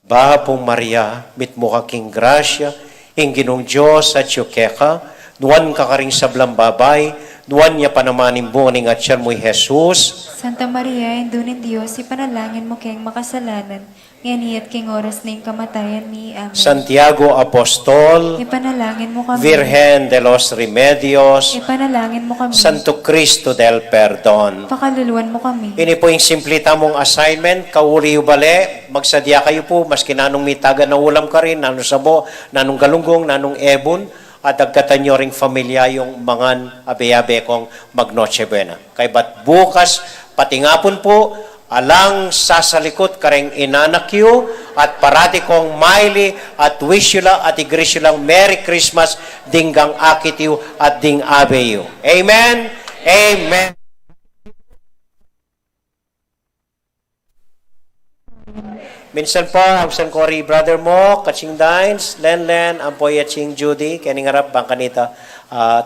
Baha pong Maria, mitmo ka king grasya, ing Ginong Diyos at yu quéca, nuwan ka karing sablang babay, nuwan niya panamanin buning at siyan mo'y Jesus. Santa Maria, indunin Diyos, ipanalangin mo kayong makasalanan, ngayon at king oras na yung kamatayan ni. Amen. Santiago Apostol, Ipanalangin mo kami. Virgen de los Remedios, Ipanalangin mo kami. Santo Cristo del Perdon. Pakaluluan mo kami. Ini po yung simplita mong assignment, kauli ubale, magsadya kayo po, maski nanong mitaga na ulam ka rin, nanong sabo, nanong galunggong, nanong ebon, at agkatan nyo ring familia yung mangan abe-abe kong magnoche buena. Kay ba't bukas, pati nga po, alang sasalikot kareng inanak yu, at parati kong maili at wish you la at igris you lang Merry Christmas, dinggang akit yu at ding abe yu. Amen? Amen. Minsan pa, hapsan ko rin brother mo, Kaching Dines, Len, Ampoy at Ching Judy, kaya harap bang kanita,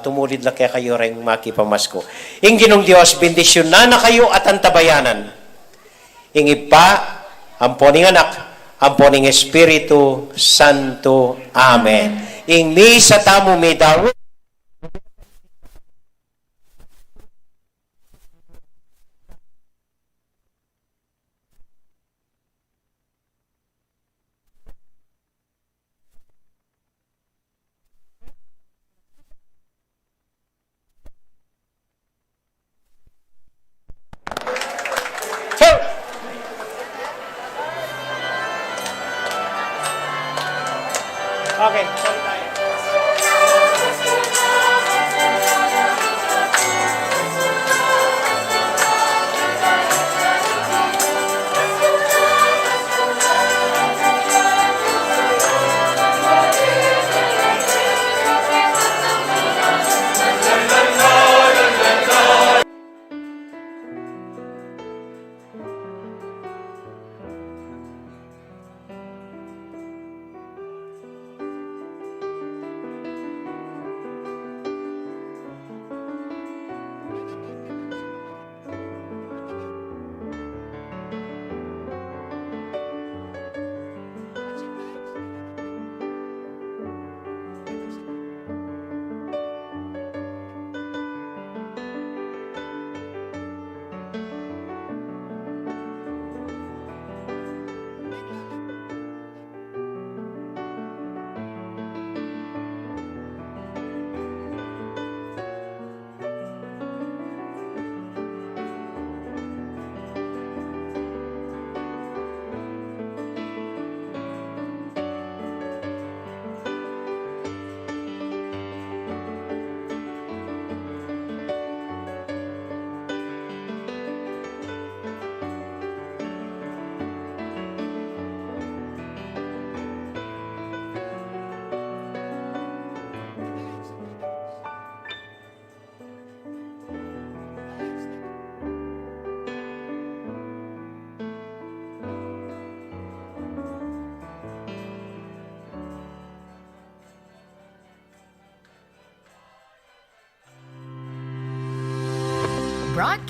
tumulid lang kaya kayo rin makipamasko. Ing Ginong Diyos, bendisyon na kayo at antabayanan. Ing Ipa, amponing Anak, amponing Espiritu Santo. Amen. Ing misa tamo may daw. Okay, sorry tayo.